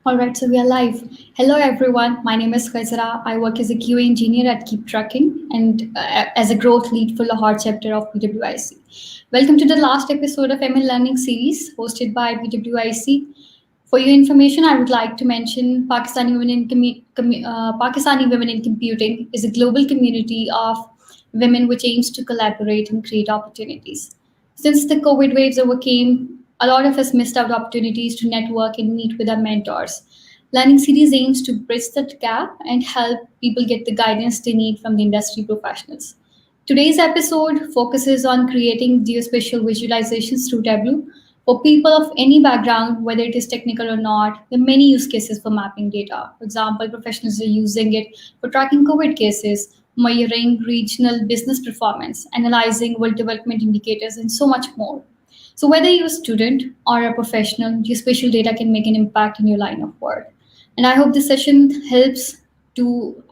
All right, so we are live. Hello, everyone. My name is Khazara. I work as a QA engineer at Keep Trucking and as a growth lead for Lahore chapter of PWIC. Welcome to the last episode of ML Learning series hosted by PWIC. For your information, I would like to mention Pakistani Women in Computing is a global community of women which aims to collaborate and create opportunities. Since the COVID waves overcame, a lot of us missed out opportunities to network and meet with our mentors. Learning Series aims to bridge that gap and help people get the guidance they need from the industry professionals. Today's episode focuses on creating geospatial visualizations through Tableau. For people of any background, whether it is technical or not, there are many use cases for mapping data. For example, professionals are using it for tracking COVID cases, measuring regional business performance, analyzing world development indicators, and so much more. So whether you're a student or a professional, geospatial data can make an impact in your line of work. And I hope this session helps you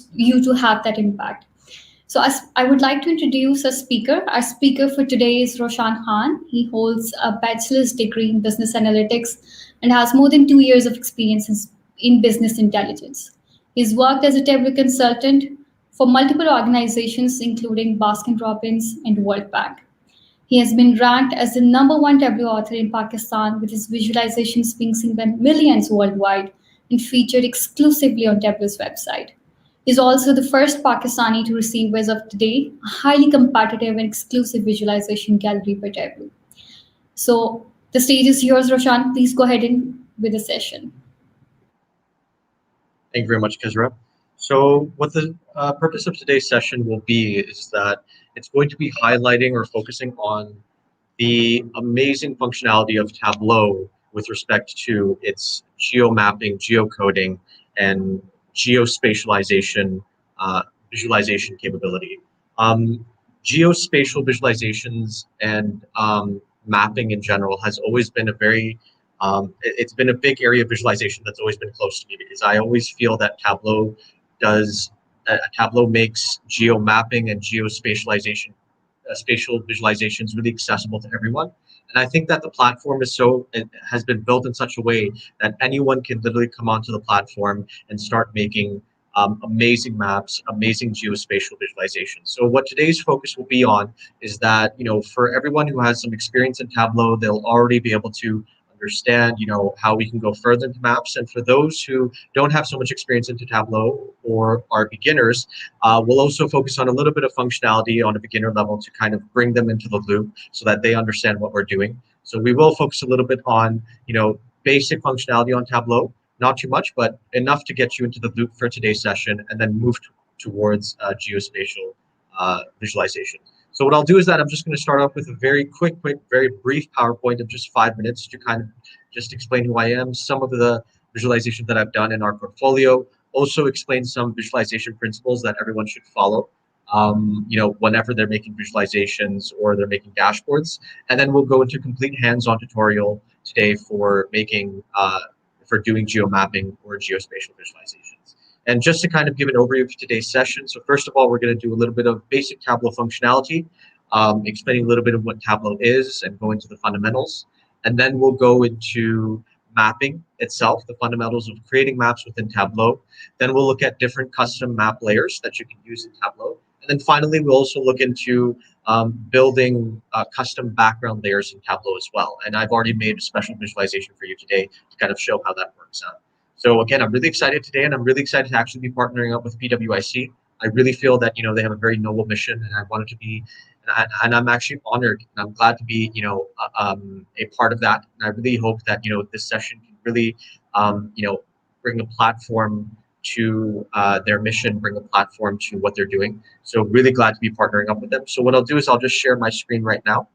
to have that impact. So as I would like to introduce a speaker. Our speaker for today is Roshan Khan. He holds a bachelor's degree in business analytics and has more than 2 years of experience in business intelligence. He's worked as a Tableau consultant for multiple organizations, including Baskin Robbins and World Bank. He has been ranked as the number one Tableau author in Pakistan, with his visualizations being seen by millions worldwide and featured exclusively on Tableau's website. He is also the first Pakistani to receive, as of today, a highly competitive and exclusive visualization gallery by Tableau. So the stage is yours, Roshan. Please go ahead and with the session. Thank you very much, Kizra. So what the purpose of today's session will be is that it's going to be highlighting or focusing on the amazing functionality of Tableau with respect to its geo-mapping, geocoding, and geospatialization visualization capability. Geospatial visualizations and mapping in general has always been a very it's been a big area of visualization that's always been close to me, because I always feel that Tableau makes geo mapping and geospatialization, spatial visualizations really accessible to everyone. And I think that the platform it has been built in such a way that anyone can literally come onto the platform and start making amazing maps, amazing geospatial visualizations. So what today's focus will be on is that, for everyone who has some experience in Tableau, they'll already be able to understand, how we can go further into maps. And for those who don't have so much experience into Tableau or are beginners, we'll also focus on a little bit of functionality on a beginner level to kind of bring them into the loop so that they understand what we're doing. So we will focus a little bit on, basic functionality on Tableau, not too much, but enough to get you into the loop for today's session, and then move towards geospatial visualization. So what I'll do is that I'm just going to start off with a very quick, very brief PowerPoint of just 5 minutes to kind of just explain who I am, some of the visualization that I've done in our portfolio, also explain some visualization principles that everyone should follow, whenever they're making visualizations or they're making dashboards. And then we'll go into complete hands-on tutorial today for doing geomapping or geospatial visualizations. And just to kind of give an overview of today's session, so first of all, we're going to do a little bit of basic Tableau functionality, explaining a little bit of what Tableau is and go into the fundamentals. And then we'll go into mapping itself, the fundamentals of creating maps within Tableau. Then we'll look at different custom map layers that you can use in Tableau. And then finally, we'll also look into building custom background layers in Tableau as well. And I've already made a special visualization for you today to kind of show how that works out. So again, I'm really excited today, and I'm really excited to actually be partnering up with PWIC. I really feel that, they have a very noble mission, and I wanted to be, and I'm actually honored, and I'm glad to be, a part of that. And I really hope that, this session can really, bring a platform to their mission, bring a platform to what they're doing. So really glad to be partnering up with them. So what I'll do is I'll just share my screen right now.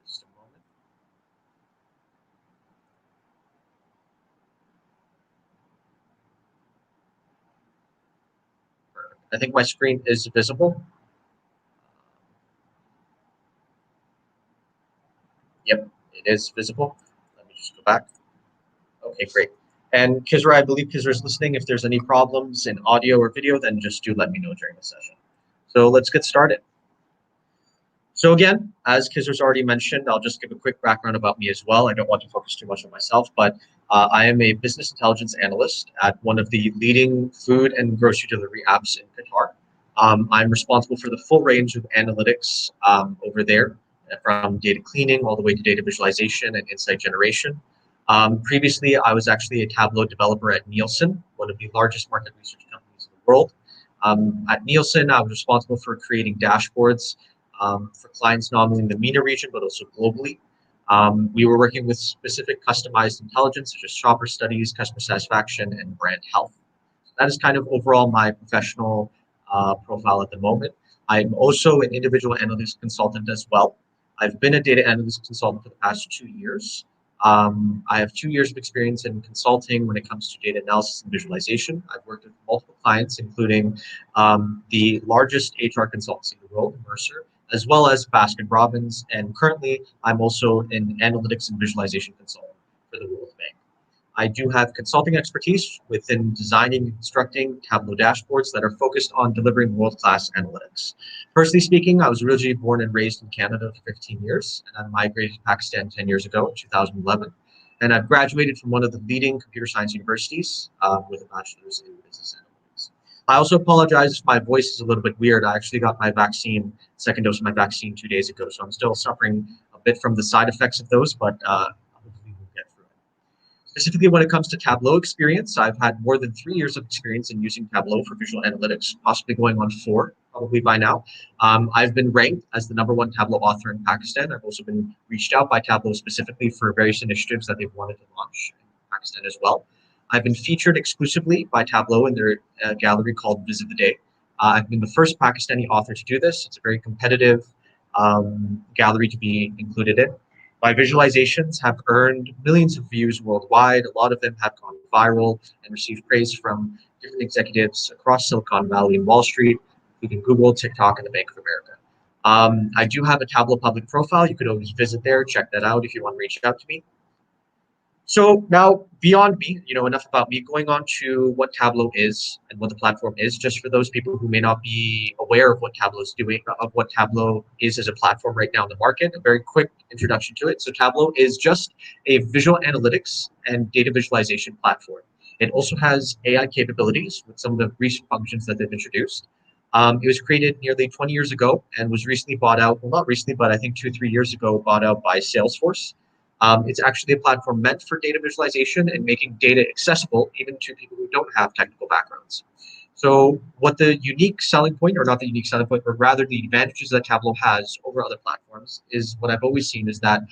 Just a moment. I think my screen is visible. Yep, it is visible. Let me just go back. Okay, great. And Kizra, I believe Kizra is listening. If there's any problems in audio or video, then just do let me know during the session. So let's get started. So again, as Kizer's already mentioned, I'll just give a quick background about me as well. I don't want to focus too much on myself, but I am a business intelligence analyst at one of the leading food and grocery delivery apps in Qatar. I'm responsible for the full range of analytics over there, from data cleaning all the way to data visualization and insight generation. Previously, I was actually a Tableau developer at Nielsen, one of the largest market research companies in the world. At Nielsen, I was responsible for creating dashboards for clients not only in the MENA region, but also globally. We were working with specific customized intelligence, such as shopper studies, customer satisfaction, and brand health. That is kind of overall my professional profile at the moment. I'm also an individual analytics consultant as well. I've been a data analytics consultant for the past 2 years. I have 2 years of experience in consulting when it comes to data analysis and visualization. I've worked with multiple clients, including the largest HR consultancy in the world, Mercer, as well as Baskin Robbins. And currently, I'm also an analytics and visualization consultant for the World Bank. I do have consulting expertise within designing and constructing Tableau dashboards that are focused on delivering world-class analytics. Personally speaking, I was originally born and raised in Canada for 15 years, and I migrated to Pakistan 10 years ago in 2011. And I've graduated from one of the leading computer science universities with a bachelor's in business analytics. I also apologize if my voice is a little bit weird. I actually got my vaccine, second dose of my vaccine 2 days ago, so I'm still suffering a bit from the side effects of those, but hopefully we'll get through it. Specifically, when it comes to Tableau experience, I've had more than 3 years of experience in using Tableau for visual analytics, possibly going on 4, probably by now. I've been ranked as the #1 Tableau author in Pakistan. I've also been reached out by Tableau specifically for various initiatives that they've wanted to launch in Pakistan as well. I've been featured exclusively by Tableau in their gallery called Visit the Day. I've been the first Pakistani author to do this. It's a very competitive gallery to be included in. My visualizations have earned millions of views worldwide. A lot of them have gone viral and received praise from different executives across Silicon Valley and Wall Street, including Google, TikTok, and the Bank of America. I do have a Tableau public profile. You could always visit there, check that out if you want to reach out to me. So now, beyond me, enough about me, going on to what Tableau is and what the platform is, just for those people who may not be aware of what Tableau is doing, of what Tableau is as a platform right now in the market, a very quick introduction to it. So Tableau is just a visual analytics and data visualization platform. It also has AI capabilities with some of the recent functions that they've introduced. It was created nearly 20 years ago and was recently bought out, well, not recently, but I think 2 or 3 years ago, bought out by Salesforce. It's actually a platform meant for data visualization and making data accessible even to people who don't have technical backgrounds. So what the unique selling point, or not the unique selling point, but rather the advantages that Tableau has over other platforms is what I've always seen is that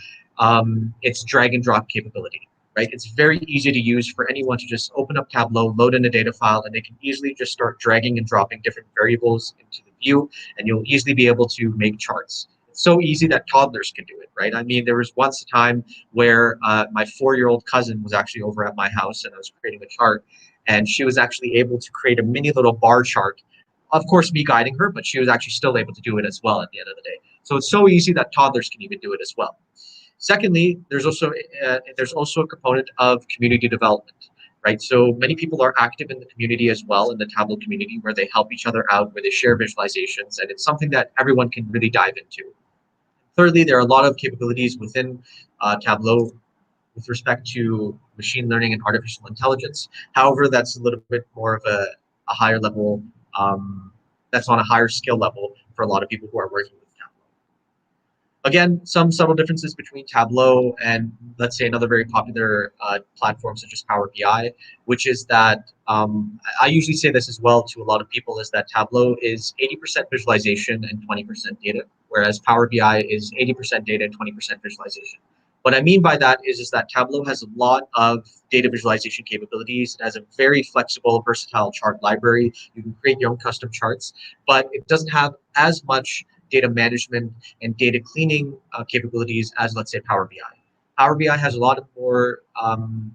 it's drag and drop capability, right? It's very easy to use for anyone to just open up Tableau, load in a data file, and they can easily just start dragging and dropping different variables into the view, and you'll easily be able to make charts. So easy that toddlers can do it, right? I mean, there was once a time where my 4-year-old cousin was actually over at my house and I was creating a chart, and she was actually able to create a mini little bar chart. Of course, me guiding her, but she was actually still able to do it as well at the end of the day. So it's so easy that toddlers can even do it as well. Secondly, there's also a component of community development, right? So many people are active in the community as well, in the Tableau community, where they help each other out, where they share visualizations, and it's something that everyone can really dive into. Thirdly, there are a lot of capabilities within Tableau with respect to machine learning and artificial intelligence. However, that's a little bit more of a higher level, that's on a higher skill level for a lot of people who are working with Tableau. Again, some subtle differences between Tableau and, let's say, another very popular platform such as Power BI, which is that I usually say this as well to a lot of people, is that Tableau is 80% visualization and 20% data, whereas Power BI is 80% data and 20% visualization. What I mean by that is that Tableau has a lot of data visualization capabilities. It has a very flexible, versatile chart library. You can create your own custom charts, but it doesn't have as much data management and data cleaning capabilities as, let's say, Power BI. Power BI has a lot of more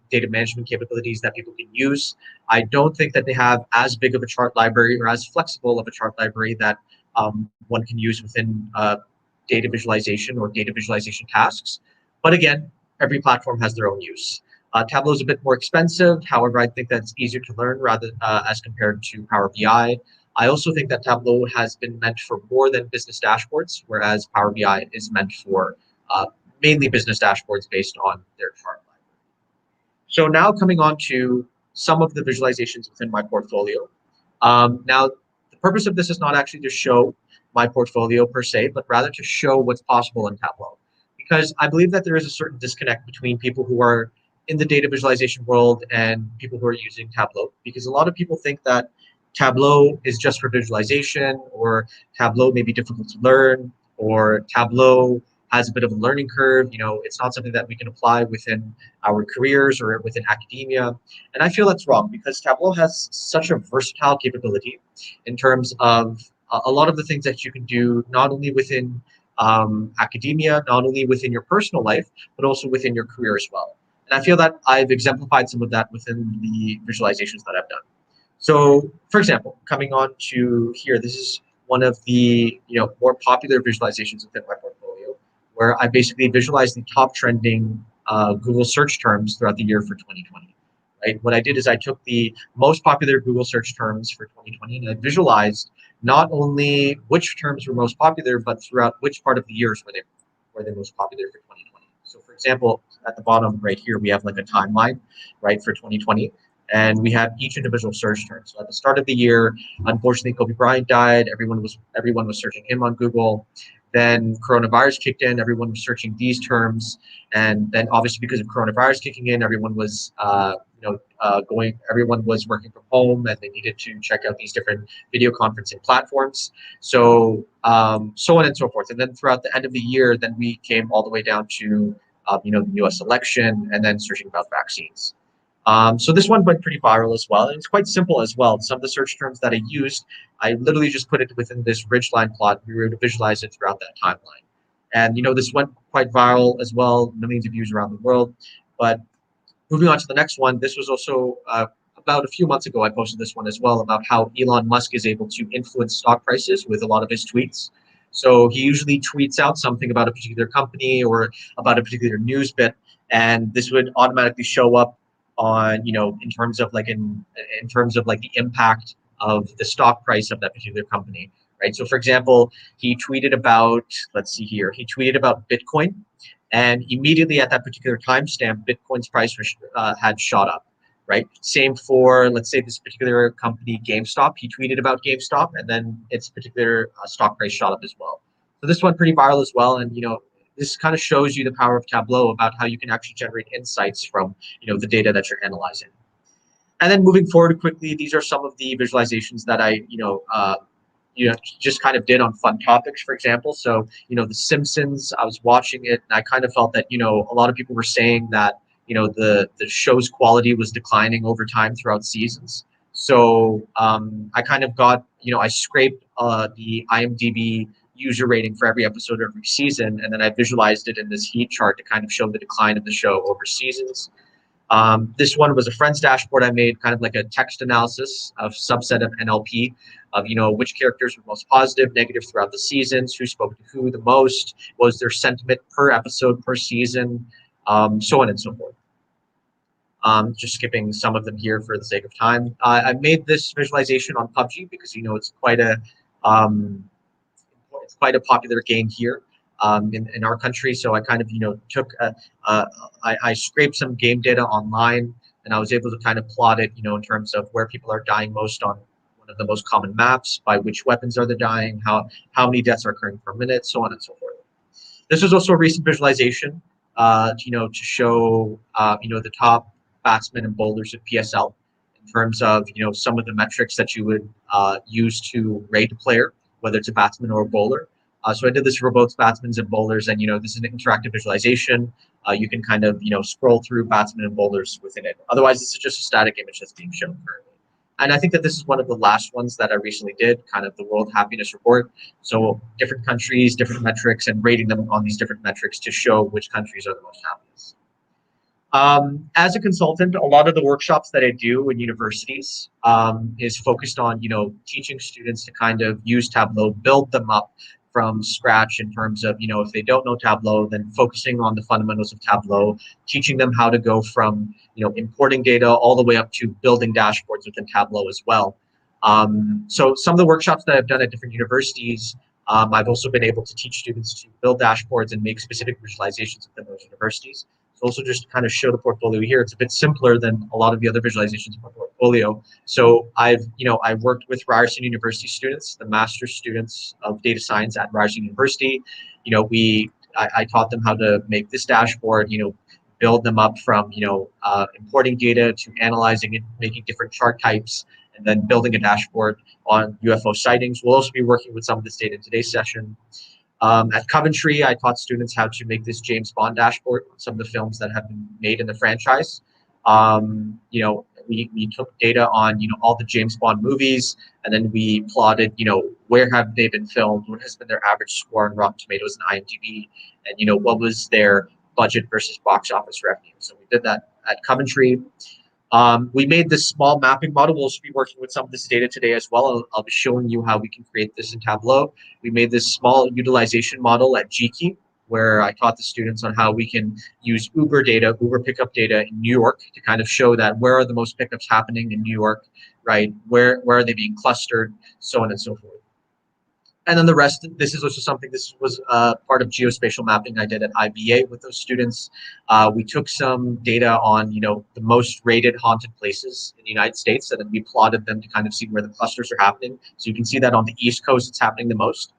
data management capabilities that people can use. I don't think that they have as big of a chart library or as flexible of a chart library that one can use within data visualization or data visualization tasks. But again, every platform has their own use. Tableau is a bit more expensive. However, I think that's easier to learn rather as compared to Power BI. I also think that Tableau has been meant for more than business dashboards, whereas Power BI is meant for uh, mainly business dashboards based on their chart library. So now coming on to some of the visualizations within my portfolio. Now, the purpose of this is not actually to show my portfolio per se, but rather to show what's possible in Tableau. Because I believe that there is a certain disconnect between people who are in the data visualization world and people who are using Tableau. Because a lot of people think that Tableau is just for visualization, or Tableau may be difficult to learn, or Tableau has a bit of a learning curve. It's not something that we can apply within our careers or within academia. And I feel that's wrong because Tableau has such a versatile capability in terms of a lot of the things that you can do, not only within academia, not only within your personal life, but also within your career as well. And I feel that I've exemplified some of that within the visualizations that I've done. So, for example, coming on to here, this is one of the more popular visualizations within my portfolio, where I basically visualized the top trending Google search terms throughout the year for 2020. Right? What I did is I took the most popular Google search terms for 2020 and I visualized not only which terms were most popular, but throughout which part of the years were they most popular for 2020. So, for example, at the bottom right here, we have like a timeline, right, for 2020. And we have each individual search term. So at the start of the year, unfortunately, Kobe Bryant died. Everyone was searching him on Google. Then coronavirus kicked in. Everyone was searching these terms, and then obviously because of coronavirus kicking in, everyone was going. Everyone was working from home, and they needed to check out these different video conferencing platforms. So so on and so forth. And then throughout the end of the year, then we came all the way down to the U.S. election, and then searching about vaccines. So this one went pretty viral as well, and it's quite simple as well. Some of the search terms that I used, I literally just put it within this ridgeline plot. We were to visualize it throughout that timeline. And this went quite viral as well, millions of views around the world. But moving on to the next one, this was also about a few months ago, I posted this one as well about how Elon Musk is able to influence stock prices with a lot of his tweets. So he usually tweets out something about a particular company or about a particular news bit, and this would automatically show up on in terms of like the impact of the stock price of that particular company, right? So for example, he tweeted about, let's see here, he tweeted about Bitcoin, and immediately at that particular timestamp, Bitcoin's price had shot up, right? Same for, let's say, this particular company, GameStop. He tweeted about GameStop, and then its particular stock price shot up as well. So this went pretty viral as well, and this kind of shows you the power of Tableau about how you can actually generate insights from the data that you're analyzing. And then moving forward quickly, these are some of the visualizations that I just kind of did on fun topics, for example. So, The Simpsons, I was watching it and I kind of felt that, a lot of people were saying that, the show's quality was declining over time throughout seasons. So I kind of got, I scraped the IMDb user rating for every episode of every season, and then I visualized it in this heat chart to kind of show the decline of the show over seasons. This one was a friend's dashboard I made, kind of like a text analysis of subset of NLP of which characters were most positive, negative throughout the seasons, who spoke to who the most, was their sentiment per episode per season, so on and so forth. Just skipping some of them here for the sake of time. I made this visualization on PUBG because it's quite a popular game here in our country. So I kind of took I scraped some game data online, and I was able to kind of plot it in terms of where people are dying most on one of the most common maps, by which weapons are they dying, how many deaths are occurring per minute, so on and so forth. This was also a recent visualization, to show the top batsmen and bowlers of PSL in terms of some of the metrics that you would use to rate a player, whether it's a batsman or a bowler. So I did this for both batsmen and bowlers, and this is an interactive visualization. You can kind of scroll through batsmen and bowlers within it. Otherwise, this is just a static image that's being shown currently. And I think that this is one of the last ones that I recently did, kind of the World Happiness Report. So different countries, different metrics, and rating them on these different metrics to show which countries are the most happiest. As a consultant, a lot of the workshops that I do in universities is focused on, teaching students to kind of use Tableau, build them up from scratch in terms of, if they don't know Tableau, then focusing on the fundamentals of Tableau, teaching them how to go from, importing data all the way up to building dashboards within Tableau as well. So some of the workshops that I've done at different universities, I've also been able to teach students to build dashboards and make specific visualizations within those universities. So also just to kind of show the portfolio here, it's a bit simpler than a lot of the other visualizations in my portfolio. So I've worked with Ryerson University students, the master's students of data science at Ryerson University. I taught them how to make this dashboard, build them up from, importing data to analyzing it, making different chart types, and then building a dashboard on UFO sightings. We'll also be working with some of this data in today's session. At Coventry, I taught students how to make this James Bond dashboard on some of the films that have been made in the franchise. We took data on, all the James Bond movies, and then we plotted, where have they been filmed, what has been their average score on Rotten Tomatoes and IMDb, and, what was their budget versus box office revenue. So we did that at Coventry. We made this small mapping model. We'll also be working with some of this data today as well. I'll be showing you how we can create this in Tableau. We made this small utilization model at GKey, where I taught the students on how we can use Uber pickup data in New York to kind of show that where are the most pickups happening in New York, right? Where are they being clustered, so on and so forth. And then the rest, this was part of geospatial mapping I did at IBA with those students. We took some data on, the most rated haunted places in the United States, and then we plotted them to kind of see where the clusters are happening. So you can see that on the East Coast, it's happening the most.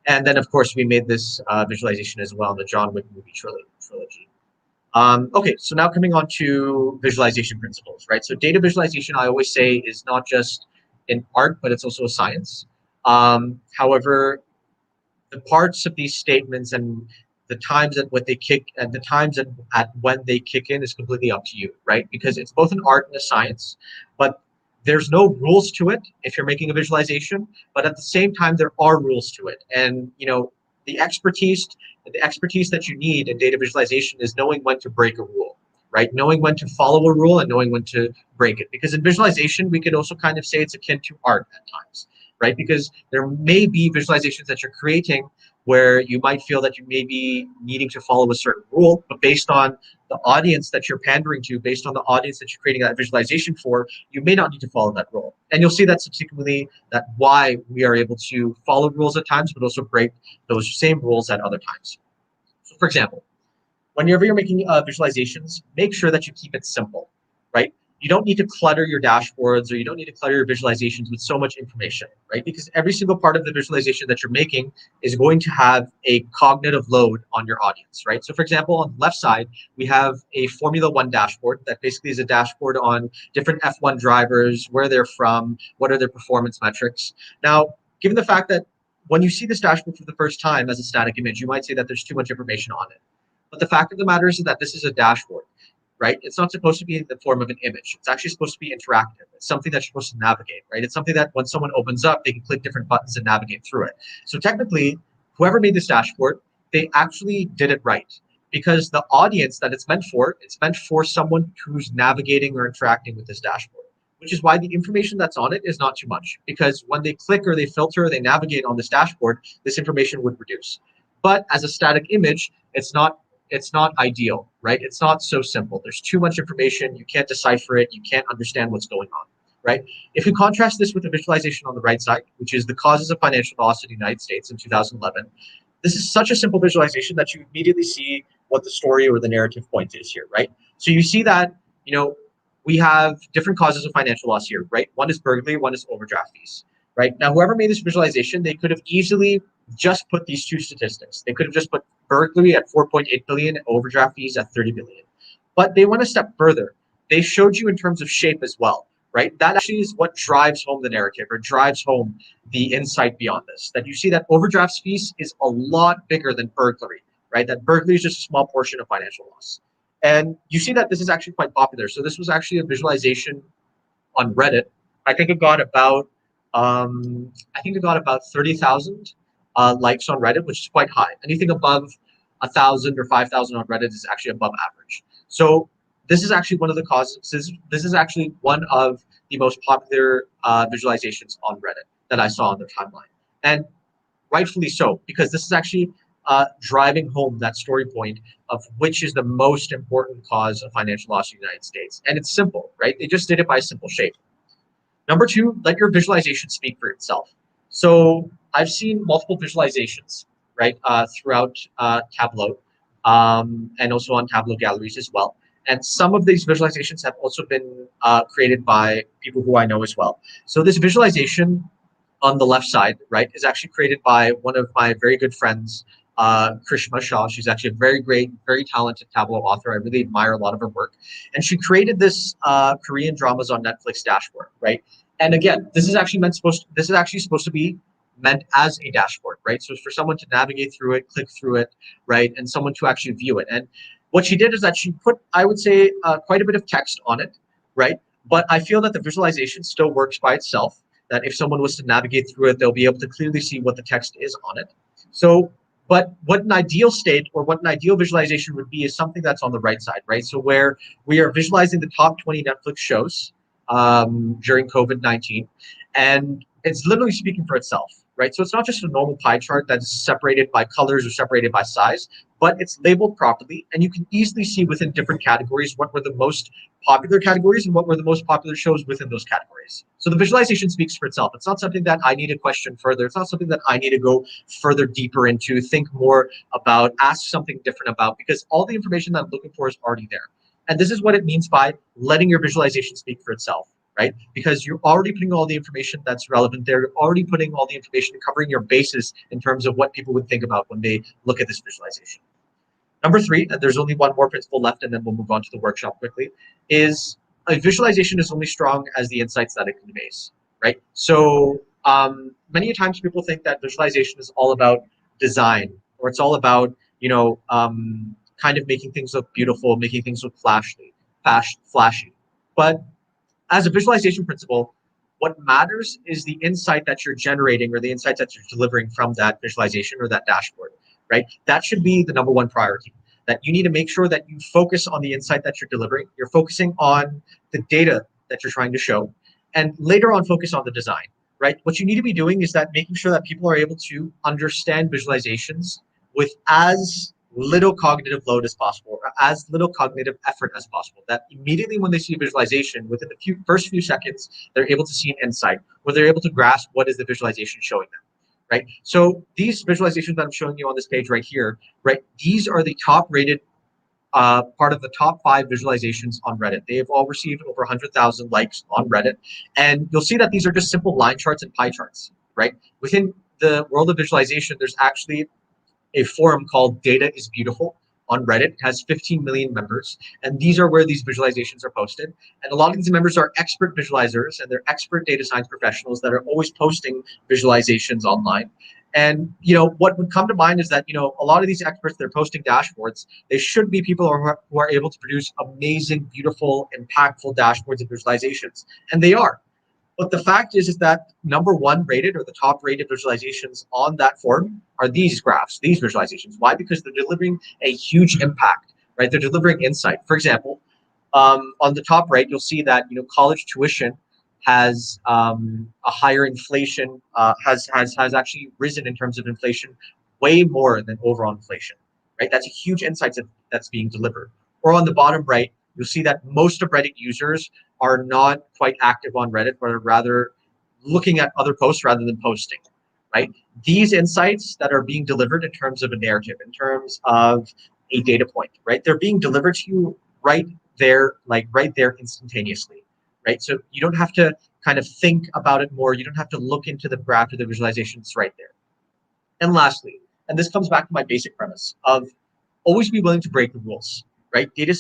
And then, of course, we made this visualization as well in the John Wick movie trilogy. Okay, so now coming on to visualization principles, right? So data visualization, I always say, is not just an art, but it's also a science. However, the parts of these statements and the times at what they kick and the times at when they kick in is completely up to you, right? Because it's both an art and a science, but there's no rules to it if you're making a visualization, but at the same time, there are rules to it. And, the expertise that you need in data visualization is knowing when to break a rule, right? Knowing when to follow a rule and knowing when to break it. Because in visualization, we could also kind of say it's akin to art at times, right? Because there may be visualizations that you're creating where you might feel that you may be needing to follow a certain rule, but based on the audience that you're pandering to, based on the audience that you're creating that visualization for, you may not need to follow that rule. And you'll see that subsequently, that why we are able to follow rules at times, but also break those same rules at other times. So for example, whenever you're making visualizations, make sure that you keep it simple, right? You don't need to clutter your dashboards or you don't need to clutter your visualizations with so much information, right? Because every single part of the visualization that you're making is going to have a cognitive load on your audience, right? So for example, on the left side, we have a Formula One dashboard that basically is a dashboard on different F1 drivers, where they're from, what are their performance metrics. Now, given the fact that when you see this dashboard for the first time as a static image, you might say that there's too much information on it. But the fact of the matter is that this is a dashboard, right? It's not supposed to be in the form of an image. It's actually supposed to be interactive. It's something that you're supposed to navigate, right? It's something that when someone opens up, they can click different buttons and navigate through it. So technically, whoever made this dashboard, they actually did it right, because the audience that it's meant for someone who's navigating or interacting with this dashboard, which is why the information that's on it is not too much, because when they click or they filter or they navigate on this dashboard, this information would reduce. But as a static image, it's not ideal, right? It's not so simple. There's too much information. You can't decipher it. You can't understand what's going on, right? If you contrast this with the visualization on the right side, which is the causes of financial loss in the United States in 2011, this is such a simple visualization that you immediately see what the story or the narrative point is here, right? So you see that, we have different causes of financial loss here, right? One is burglary, one is overdraft fees, right? Now, whoever made this visualization, they could have easily just put these two statistics. They could have just put burglary at 4.8 billion and overdraft fees at 30 billion. But they went a step further. They showed you in terms of shape as well, right? That actually is what drives home the narrative or drives home the insight beyond this. That you see that overdraft fees is a lot bigger than burglary, right? That burglary is just a small portion of financial loss. And you see that this is actually quite popular. So this was actually a visualization on Reddit. I think it got about 30,000 likes on Reddit, which is quite high. Anything above 1,000 or 5,000 on Reddit is actually above average. So this is actually one of the causes. This is actually one of the most popular visualizations on Reddit that I saw on their timeline, and rightfully so, because this is actually driving home that story point of which is the most important cause of financial loss in the United States. And it's simple, right? They just did it by simple shape. Number two, let your visualization speak for itself. So I've seen multiple visualizations, right, throughout Tableau, and also on Tableau galleries as well. And some of these visualizations have also been created by people who I know as well. So this visualization on the left side, right, is actually created by one of my very good friends, Krishma Shah. She's actually a very great, very talented Tableau author. I really admire a lot of her work. And she created this Korean dramas on Netflix dashboard, right? And again, this is actually supposed to be meant as a dashboard, right? So for someone to navigate through it, click through it, right, and someone to actually view it. And what she did is that she put, I would say, quite a bit of text on it, right? But I feel that the visualization still works by itself, that if someone was to navigate through it, they'll be able to clearly see what the text is on it. So, but what an ideal state or what an ideal visualization would be is something that's on the right side, right? So where we are visualizing the top 20 Netflix shows during COVID-19, and it's literally speaking for itself, right? So it's not just a normal pie chart that's separated by colors or separated by size, but it's labeled properly, and you can easily see within different categories what were the most popular categories and what were the most popular shows within those categories. So the visualization speaks for itself. It's not something that I need to question further. It's not something that I need to go further deeper into, think more about, ask something different about, because all the information that I'm looking for is already there. And this is what it means by letting your visualization speak for itself, right? Because you're already putting all the information that's relevant there. You're already putting all the information and covering your bases in terms of what people would think about when they look at this visualization. Number three, and there's only one more principle left, and then we'll move on to the workshop quickly, is a visualization is only strong as the insights that it conveys, right? So many times people think that visualization is all about design, or it's all about, kind of making things look beautiful, making things look flashy. But as a visualization principle, what matters is the insight that you're generating or the insights that you're delivering from that visualization or that dashboard, right? That should be the number one priority. That you need to make sure that you focus on the insight that you're delivering. You're focusing on the data that you're trying to show, and later on focus on the design, right? What you need to be doing is that making sure that people are able to understand visualizations with as little cognitive load as possible, or as little cognitive effort as possible. That immediately when they see a visualization, within the first few seconds, they're able to see an insight, where they're able to grasp what is the visualization showing them, right? So these visualizations that I'm showing you on this page right here, right, these are the top rated part of the top 5 visualizations on Reddit. They have all received over 100,000 likes on Reddit. And you'll see that these are just simple line charts and pie charts, right? Within the world of visualization, there's actually a forum called Data is Beautiful on Reddit. It has 15 million members, and these are where these visualizations are posted. And a lot of these members are expert visualizers, and they're expert data science professionals that are always posting visualizations online. And what would come to mind is that a lot of these experts, they're posting dashboards. They should be people who are able to produce amazing, beautiful, impactful dashboards and visualizations, and they are. But the fact is that number one rated or the top rated visualizations on that forum are these graphs, these visualizations. Why? Because they're delivering a huge impact, right? They're delivering insight. For example, on the top right, you'll see that college tuition has a higher inflation, has actually risen in terms of inflation way more than overall inflation, right? That's a huge insight that's being delivered. Or on the bottom right, you'll see that most of Reddit users are not quite active on Reddit, but are rather looking at other posts rather than posting, right? These insights that are being delivered in terms of a narrative, in terms of a data point, right? They're being delivered to you right there, like right there instantaneously, right? So you don't have to kind of think about it more. You don't have to look into the graph or the visualization. It's right there. And lastly, and this comes back to my basic premise of always be willing to break the rules, right? Data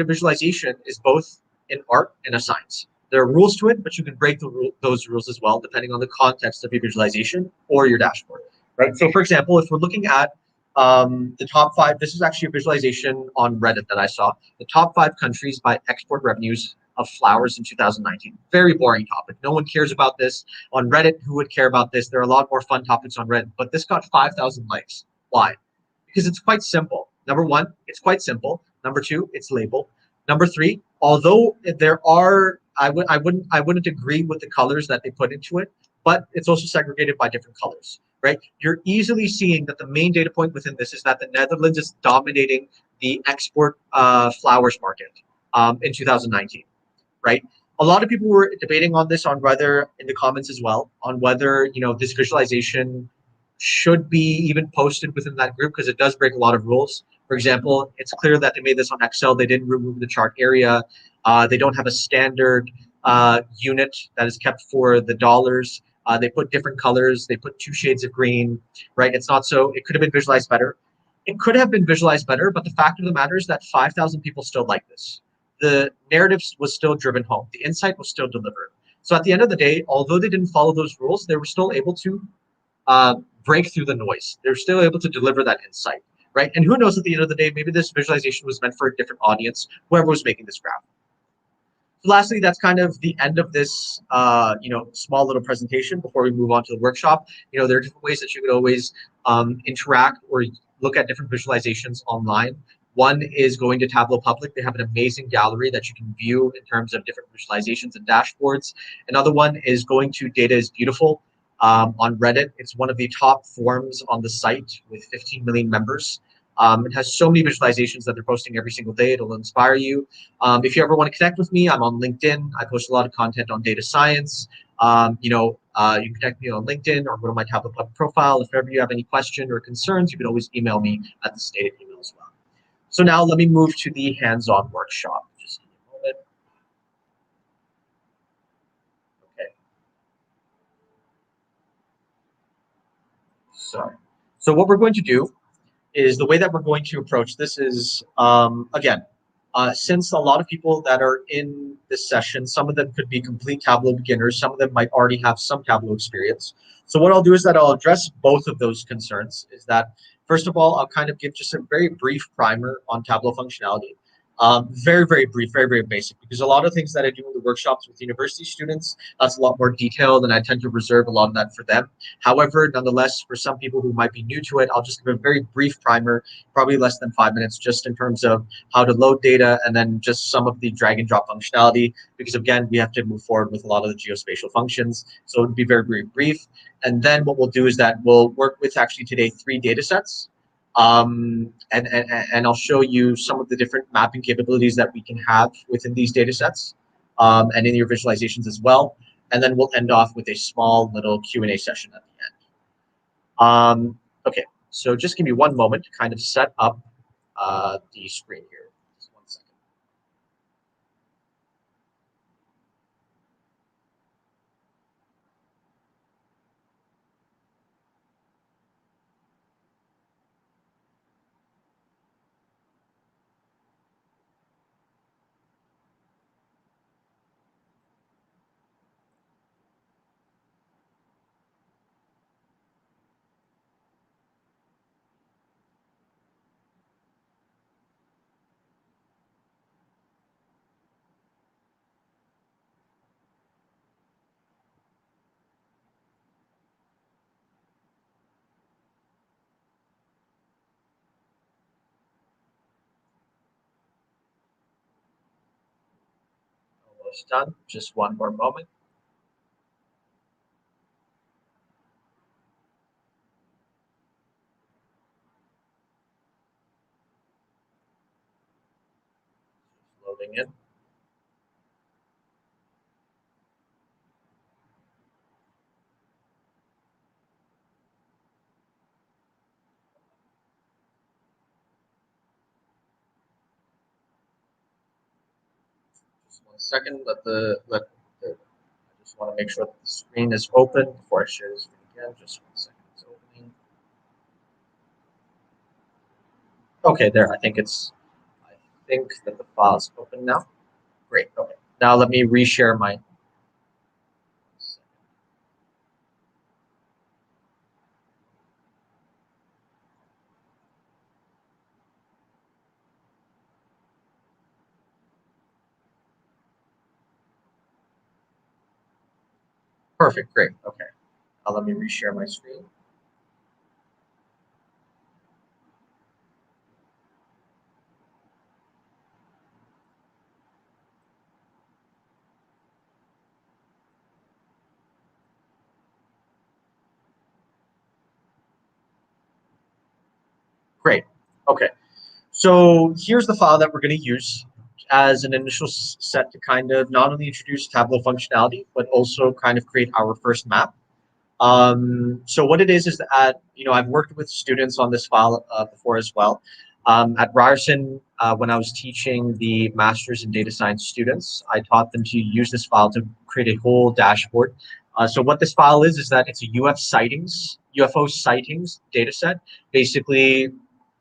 visualization is both an art and a science. There are rules to it, but you can break those rules as well, depending on the context of your visualization or your dashboard, right? So for example, if we're looking at the top 5, this is actually a visualization on Reddit that I saw, the top 5 countries by export revenues of flowers in 2019. Very boring topic. No one cares about this. On Reddit, who would care about this? There are a lot more fun topics on Reddit, but this got 5,000 likes. Why? Because it's quite simple. Number one, it's quite simple. Number two, it's labeled. Number three, although there are, I wouldn't agree with the colors that they put into it, but it's also segregated by different colors, right? You're easily seeing that the main data point within this is that the Netherlands is dominating the export flowers market in 2019, right? A lot of people were debating on this, on whether, in the comments as well, on whether this visualization should be even posted within that group, because it does break a lot of rules. For example, it's clear that they made this on Excel. They didn't remove the chart area. They don't have a standard unit that is kept for the dollars. They put different colors. They put two shades of green, right? It's not so. It could have been visualized better. It could have been visualized better, but the fact of the matter is that 5,000 people still like this. The narrative was still driven home. The insight was still delivered. So at the end of the day, although they didn't follow those rules, they were still able to break through the noise. They're still able to deliver that insight, right? And who knows, at the end of the day, maybe this visualization was meant for a different audience, whoever was making this graph. So lastly, that's kind of the end of this, small little presentation before we move on to the workshop. There are different ways that you could always interact or look at different visualizations online. One is going to Tableau Public. They have an amazing gallery that you can view in terms of different visualizations and dashboards. Another one is going to Data is Beautiful on Reddit. It's one of the top forums on the site with 15 million members. It has so many visualizations that they're posting every single day. It'll inspire you. If you ever want to connect with me, I'm on LinkedIn. I post a lot of content on data science. You can connect me on LinkedIn or go to my Tableau Public profile. If ever you have any question or concerns, you can always email me at the stated email as well. So now let me move to the hands-on workshop. Just give me a moment. Okay. So what we're going to do is, the way that we're going to approach this is, again, since a lot of people that are in this session, some of them could be complete Tableau beginners, some of them might already have some Tableau experience. So what I'll do is that I'll address both of those concerns. Is that, first of all, I'll kind of give just a very brief primer on Tableau functionality. Very, very brief, very, very basic, because a lot of things that I do in the workshops with university students, that's a lot more detailed, and I tend to reserve a lot of that for them. However, nonetheless, for some people who might be new to it, I'll just give a very brief primer, probably less than 5 minutes, just in terms of how to load data, and then just some of the drag and drop functionality, because again, we have to move forward with a lot of the geospatial functions. So it'll be very, very brief. And then what we'll do is that we'll work with actually today 3 data sets. And I'll show you some of the different mapping capabilities that we can have within these data sets, and in your visualizations as well. And then we'll end off with a small little Q&A session at the end. Okay, so just give me one moment to kind of set up the screen here. Just 1 second. Almost done. Just one more moment. Loading in. Just 1 second. I just want to make sure that the screen is open before I share the screen again. Just 1 second. It's opening. Okay, there. I think that the file is open now. Great. Okay. Now let me reshare my. Perfect. Great. Okay. Now let me reshare my screen. Great. Okay. So here's the file that we're going to use as an initial set to kind of not only introduce Tableau functionality, but also kind of create our first map. So what it is that, I've worked with students on this file before as well. At Ryerson, when I was teaching the Masters in Data Science students, I taught them to use this file to create a whole dashboard. So what this file is that it's a UFO sightings data set. Basically,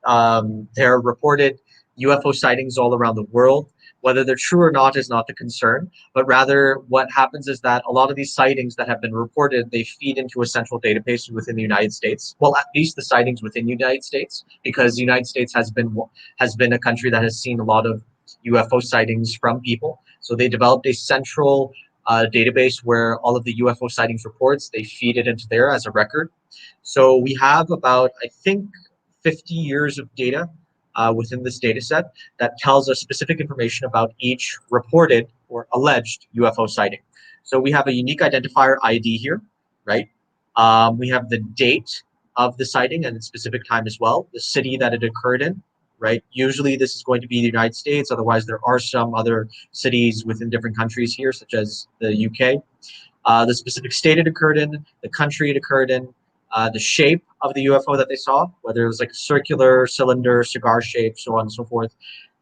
there are reported UFO sightings all around the world. Whether they're true or not is not the concern, but rather what happens is that a lot of these sightings that have been reported, they feed into a central database within the United States. Well, at least the sightings within the United States, because the United States has been a country that has seen a lot of UFO sightings from people. So they developed a central database where all of the UFO sightings reports, they feed it into there as a record. So we have about, I think, 50 years of data within this data set that tells us specific information about each reported or alleged UFO sighting. So we have a unique identifier ID here, right? We have the date of the sighting and the specific time as well, the city that it occurred in, right? Usually this is going to be the United States. Otherwise, there are some other cities within different countries here, such as the UK. The specific state it occurred in, the country it occurred in, the shape of the UFO that they saw, whether it was like a circular, cylinder, cigar shape, so on and so forth,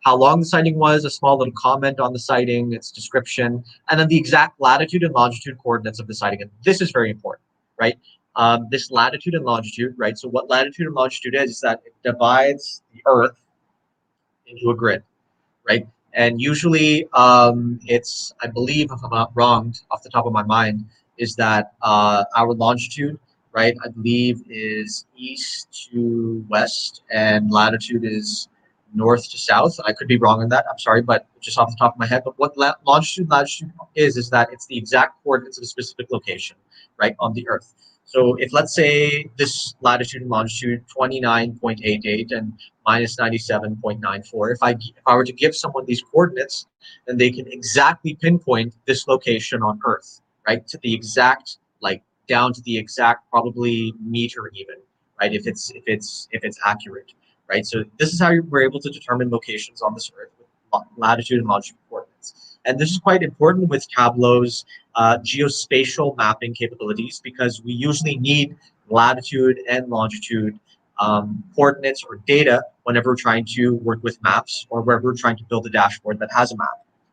how long the sighting was, a small little comment on the sighting, its description, and then the exact latitude and longitude coordinates of the sighting. And this is very important, right? This latitude and longitude, right? So what latitude and longitude is that it divides the Earth into a grid, right? And usually it's, I believe, if I'm not wrong, off the top of my mind, is that our longitude, right, I believe is east to west and latitude is north to south. I could be wrong on that. I'm sorry, but just off the top of my head. But what longitude, latitude is that it's the exact coordinates of a specific location, right, on the Earth. So if let's say this latitude and longitude 29.88 and minus 97.94. If I were to give someone these coordinates, then they can exactly pinpoint this location on Earth, right? To the exact, like down to the exact probably meter even, right? If it's accurate, right? So this is how we're able to determine locations on this Earth with latitude and longitude coordinates. And this is quite important with Tableau's geospatial mapping capabilities because we usually need latitude and longitude coordinates or data whenever we're trying to work with maps or whenever we're trying to build a dashboard that has a map,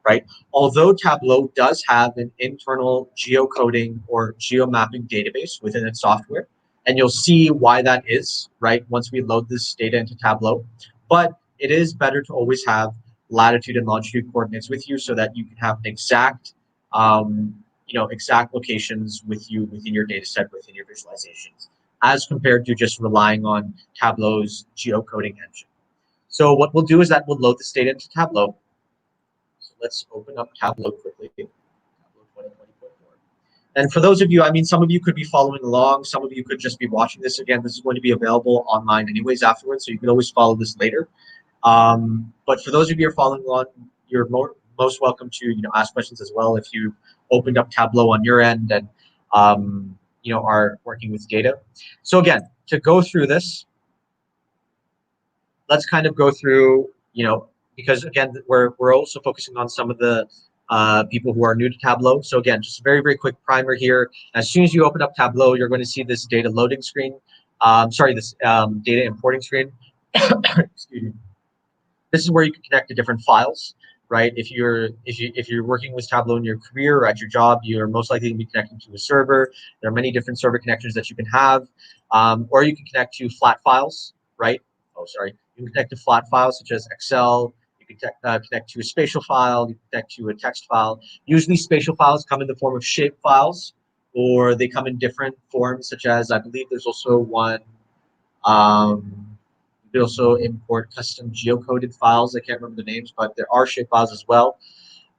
right? Although Tableau does have an internal geocoding or geomapping database within its software, and you'll see why that is, right, once we load this data into Tableau. But it is better to always have latitude and longitude coordinates with you so that you can have an exact locations with you within your data set, within your visualizations, as compared to just relying on Tableau's geocoding engine. So what we'll do is that we'll load this data into Tableau. So let's open up Tableau quickly. Tableau 2020.4. And for those of you, I mean, some of you could be following along. Some of you could just be watching this. Again, this is going to be available online anyways afterwards, so you can always follow this later. But for those of you who are following along, you're most welcome to ask questions as well if you opened up Tableau on your end and are working with data. So again, to go through this, let's kind of go through, because again, we're also focusing on some of the people who are new to Tableau. So again, just a very, very quick primer here. As soon as you open up Tableau, you're going to see this data loading screen. This data importing screen. Excuse me. This is where you can connect to different files, right? If you're working with Tableau in your career or at your job, you're most likely going to be connecting to a server. There are many different server connections that you can have, or you can connect to flat files, right? You can connect to flat files such as Excel. You can connect to a spatial file. You can connect to a text file. Usually, spatial files come in the form of shape files, or they come in different forms, such as I believe there's also one. You can also import custom geocoded files. I can't remember the names, but there are shape files as well.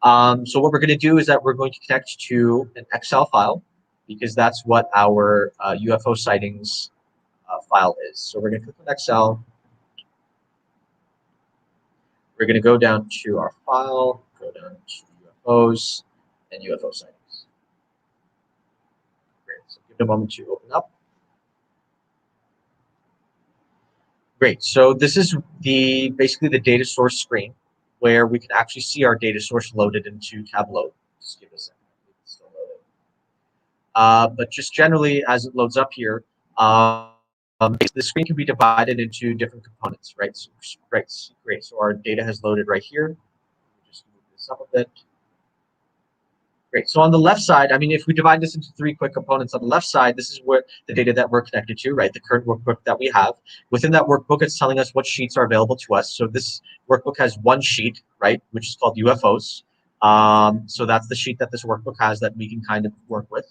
So what we're going to do is that we're going to connect to an Excel file because that's what our UFO sightings file is. So we're going to click on Excel. We're going to go down to our file, go down to UFOs and UFO sightings. Great. So give it a moment to open up. Great. So this is basically the data source screen. where we can actually see our data source loaded into Tableau. Just give us a second. It's still loading. But just generally, as it loads up here, the screen can be divided into different components, right? So, great. So our data has loaded right here. Just move this up a bit. Great. So on the left side, I mean, if we divide this into three quick components, on the left side, this is where the data that we're connected to, right? The current workbook that we have. Within that workbook, it's telling us what sheets are available to us. So this workbook has one sheet, right, which is called UFOs. So that's the sheet that this workbook has that we can kind of work with.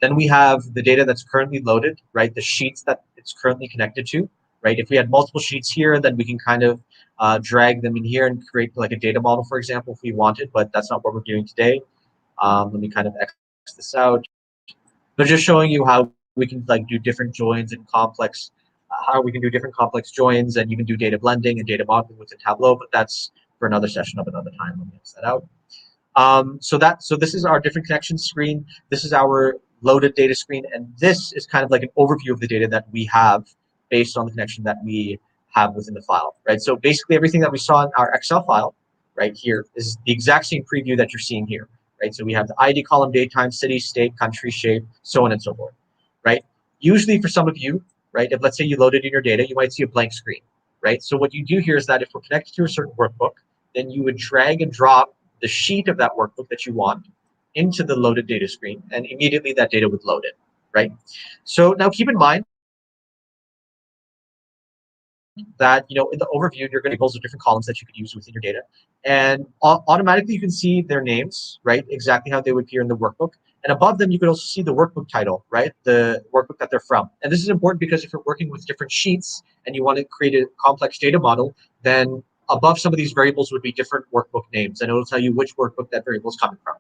Then we have the data that's currently loaded, right? The sheets that it's currently connected to, right? If we had multiple sheets here, then we can kind of drag them in here and create like a data model, for example, if we wanted, but that's not what we're doing today. Let me kind of X this out. They're just showing you how we can like do different joins and complex, how we can do different complex joins, and you can do data blending and data modeling within Tableau. But that's for another session of another time. Let me X that out. So this is our different connections screen. This is our loaded data screen, and this is kind of like an overview of the data that we have based on the connection that we have within the file, right? So basically everything that we saw in our Excel file right here is the exact same preview that you're seeing here, right? So we have the ID column, date, time, city, state, country, shape, so on and so forth, right? Usually for some of you, right, if let's say you loaded in your data, you might see a blank screen, right? So what you do here is that if we're connected to a certain workbook, then you would drag and drop the sheet of that workbook that you want into the loaded data screen, and immediately that data would load it, right? So now keep in mind that, you know, in the overview, you're going to of different columns that you could use within your data. And automatically you can see their names, right? Exactly how they would appear in the workbook. And above them, you could also see the workbook title, right? The workbook that they're from. And this is important because if you're working with different sheets and you want to create a complex data model, then above some of these variables would be different workbook names, and it will tell you which workbook that variable is coming from,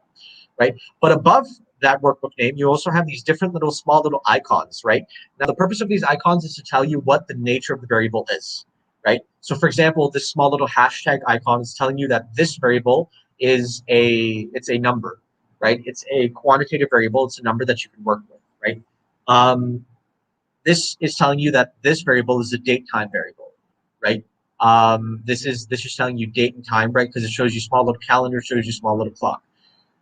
right? But above that workbook name, you also have these different little small little icons, right? Now, the purpose of these icons is to tell you what the nature of the variable is, right? So for example, this small little hashtag icon is telling you that this variable is it's a number, right? It's a quantitative variable. It's a number that you can work with, right? This is telling you that this variable is a date time variable, right? This is telling you date and time, right? Because it shows you small little calendar, shows you small little clock.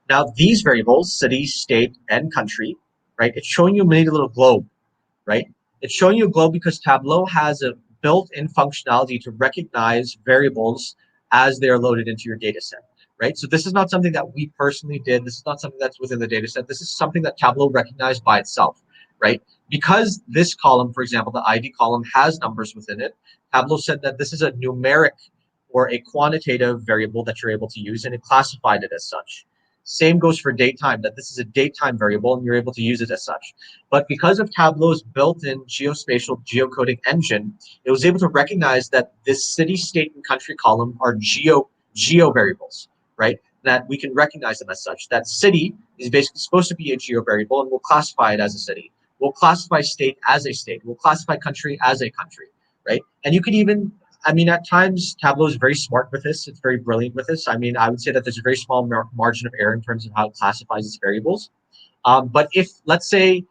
Now these variables, city, state, and country, right? It's showing you a mini little globe, right? It's showing you a globe because Tableau has a built-in functionality to recognize variables as they are loaded into your data set, right? So this is not something that we personally did. This is not something that's within the data set. This is something that Tableau recognized by itself, right? Because this column, for example, the ID column has numbers within it, Tableau said that this is a numeric or a quantitative variable that you're able to use, and it classified it as such. Same goes for date time, that this is a date time variable and you're able to use it as such. But because of Tableau's built-in geospatial geocoding engine, it was able to recognize that this city, state, and country column are geo variables, right? That we can recognize them as such. That city is basically supposed to be a geo variable, and we'll classify it as a city. We'll classify state as a state. We'll classify country as a country, right? And you could even, I mean, at times Tableau is very smart with this. It's very brilliant with this. I mean, I would say that there's a very small margin of error in terms of how it classifies its variables. But if, let's say,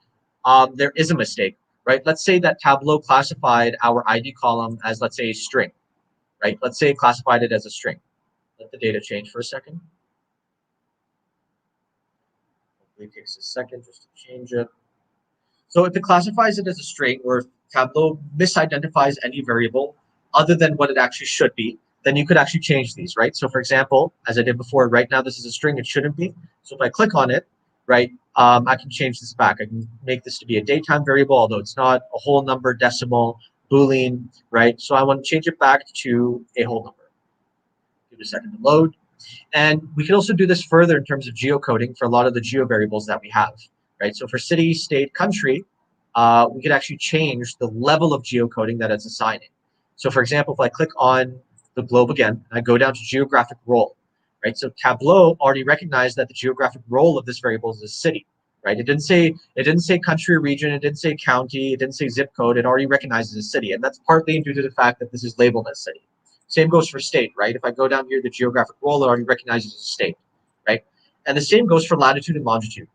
there is a mistake, right? Let's say that Tableau classified our ID column as, let's say, a string, right? Let's say it classified it as a string. Let the data change for a second. Hopefully it takes a second just to change it. So if it classifies it as a string, or if Tableau misidentifies any variable other than what it actually should be, then you could actually change these, right? So for example, as I did before, right now this is a string, it shouldn't be. So if I click on it, right, I can change this back. I can make this to be a datetime variable, although it's not a whole number, decimal, Boolean, right? So I want to change it back to a whole number. Give it a second to load. And we can also do this further in terms of geocoding for a lot of the geo variables that we have, right? So for city, state, country, we could actually change the level of geocoding that it's assigning. So for example, if I click on the globe again, I go down to geographic role, right? So Tableau already recognized that the geographic role of this variable is a city, right? It didn't say country or region, it didn't say county, it didn't say zip code, it already recognizes a city. And that's partly due to the fact that this is labeled as city. Same goes for state, right? If I go down here, the geographic role, it already recognizes a state, right? And the same goes for latitude and longitude.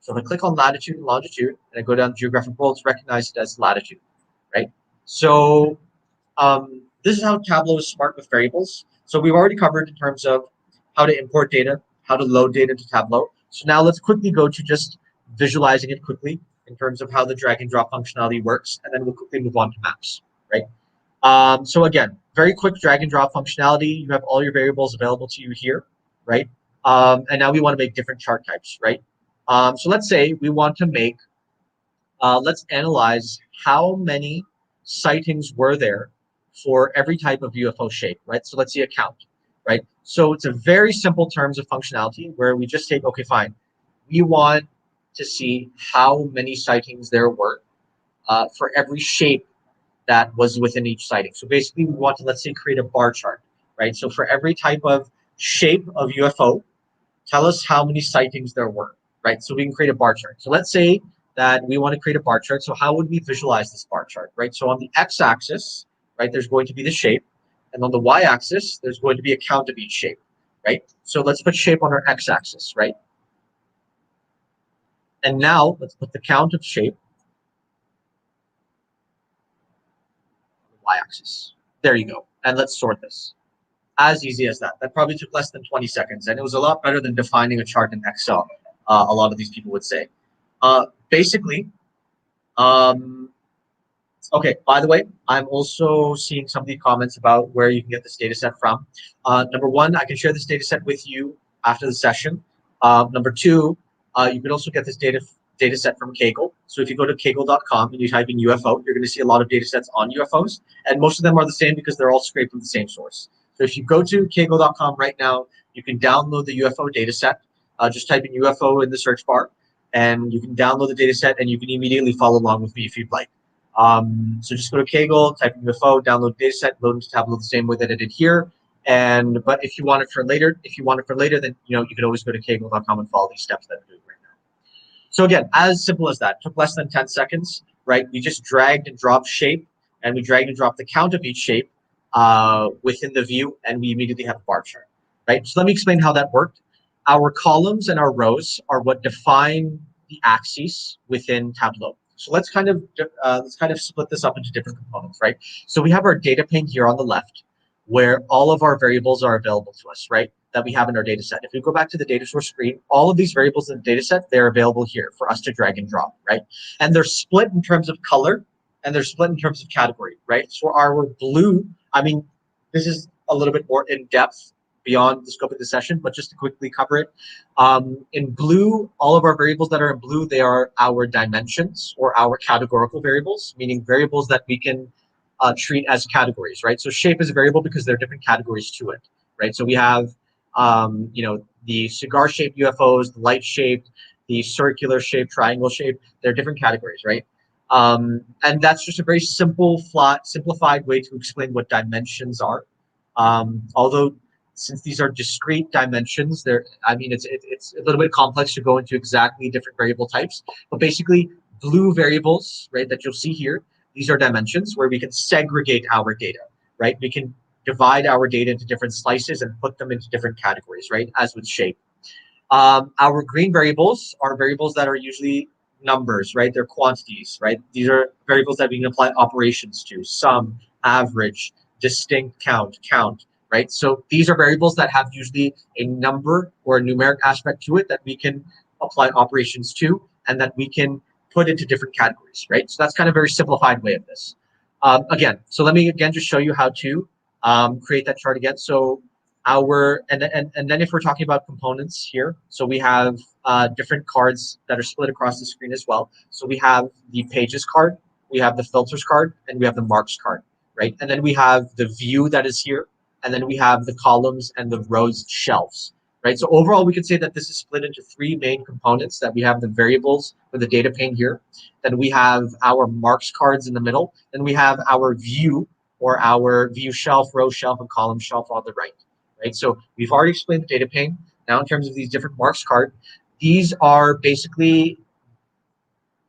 So if I click on latitude and longitude, and I go down to geographic role, it's recognized as latitude, right? So this is how Tableau is smart with variables. So we've already covered in terms of how to import data, how to load data to Tableau. So now let's quickly go to just visualizing it quickly in terms of how the drag and drop functionality works, and then we'll quickly move on to maps, right? So again, very quick drag and drop functionality. You have all your variables available to you here, right? And now we want to make different chart types, right? So let's say we want to make, let's analyze how many sightings were there for every type of UFO shape, right? So let's see a count, right? So it's a very simple terms of functionality where we just take, okay, fine. We want to see how many sightings there were for every shape that was within each sighting. So basically we want to, let's say, create a bar chart, right? So for every type of shape of UFO, tell us how many sightings there were, right? So we can create a bar chart. So let's say that we want to create a bar chart. So how would we visualize this bar chart, right? So on the x-axis, right, there's going to be the shape. And on the y-axis, there's going to be a count of each shape, right? So let's put shape on our x-axis, right? And now let's put the count of shape on the y-axis. There you go. And let's sort this. As easy as that. That probably took less than 20 seconds. And it was a lot better than defining a chart in Excel, a lot of these people would say. Basically, okay, by the way, I'm also seeing some of the comments about where you can get this data set from. Number one, I can share this data set with you after the session. Number two, you can also get this data set from Kaggle. So if you go to kaggle.com and you type in UFO, you're going to see a lot of data sets on UFOs. And most of them are the same because they're all scraped from the same source. So if you go to kaggle.com right now, you can download the UFO data set. Just type in UFO in the search bar, and you can download the data set, and you can immediately follow along with me if you'd like. So just go to Kaggle, type in UFO, download dataset, load into Tableau the same way that I did here. But if you want it for later, then you can always go to kaggle.com and follow these steps that I'm doing right now. So again, as simple as that. Took less than 10 seconds, right? We just dragged and dropped shape, and we dragged and dropped the count of each shape within the view, and we immediately have a bar chart, right? So let me explain how that worked. Our columns and our rows are what define the axes within Tableau. So let's kind of split this up into different components, right? So we have our data pane here on the left, where all of our variables are available to us, right? That we have in our data set. If we go back to the data source screen, all of these variables in the data set, they're available here for us to drag and drop, right? And they're split in terms of color, and they're split in terms of category, right? So our blue, I mean, this is a little bit more in depth beyond the scope of the session, but just to quickly cover it, in blue, all of our variables that are in blue, they are our dimensions or our categorical variables, meaning variables that we can treat as categories, right? So shape is a variable because there are different categories to it, right? So we have, the cigar-shaped UFOs, the light-shaped, the circular shape, triangle shape. They're different categories, right? And that's just a very simplified way to explain what dimensions are. Although since these are discrete dimensions, it's a little bit complex to go into exactly different variable types. But basically, blue variables, right, that you'll see here, these are dimensions where we can segregate our data, right? We can divide our data into different slices and put them into different categories, right, as with shape. Our green variables are variables that are usually numbers, right? They're quantities, right? These are variables that we can apply operations to: sum, average, distinct, count, right? So these are variables that have usually a number or a numeric aspect to it that we can apply operations to and that we can put into different categories, right? So that's kind of a very simplified way of this. Again, so let me again just show you how to create that chart again. So and then if we're talking about components here, so we have different cards that are split across the screen as well. So we have the pages card, we have the filters card, and we have the marks card, right? And then we have the view that is here, and then we have the columns and the rows shelves, right? So overall, we could say that this is split into three main components: that we have the variables for the data pane here, then we have our marks cards in the middle, and we have our view or our view shelf, row shelf, and column shelf on the right. Right, so we've already explained the data pane. Now, in terms of these different marks card, these are basically,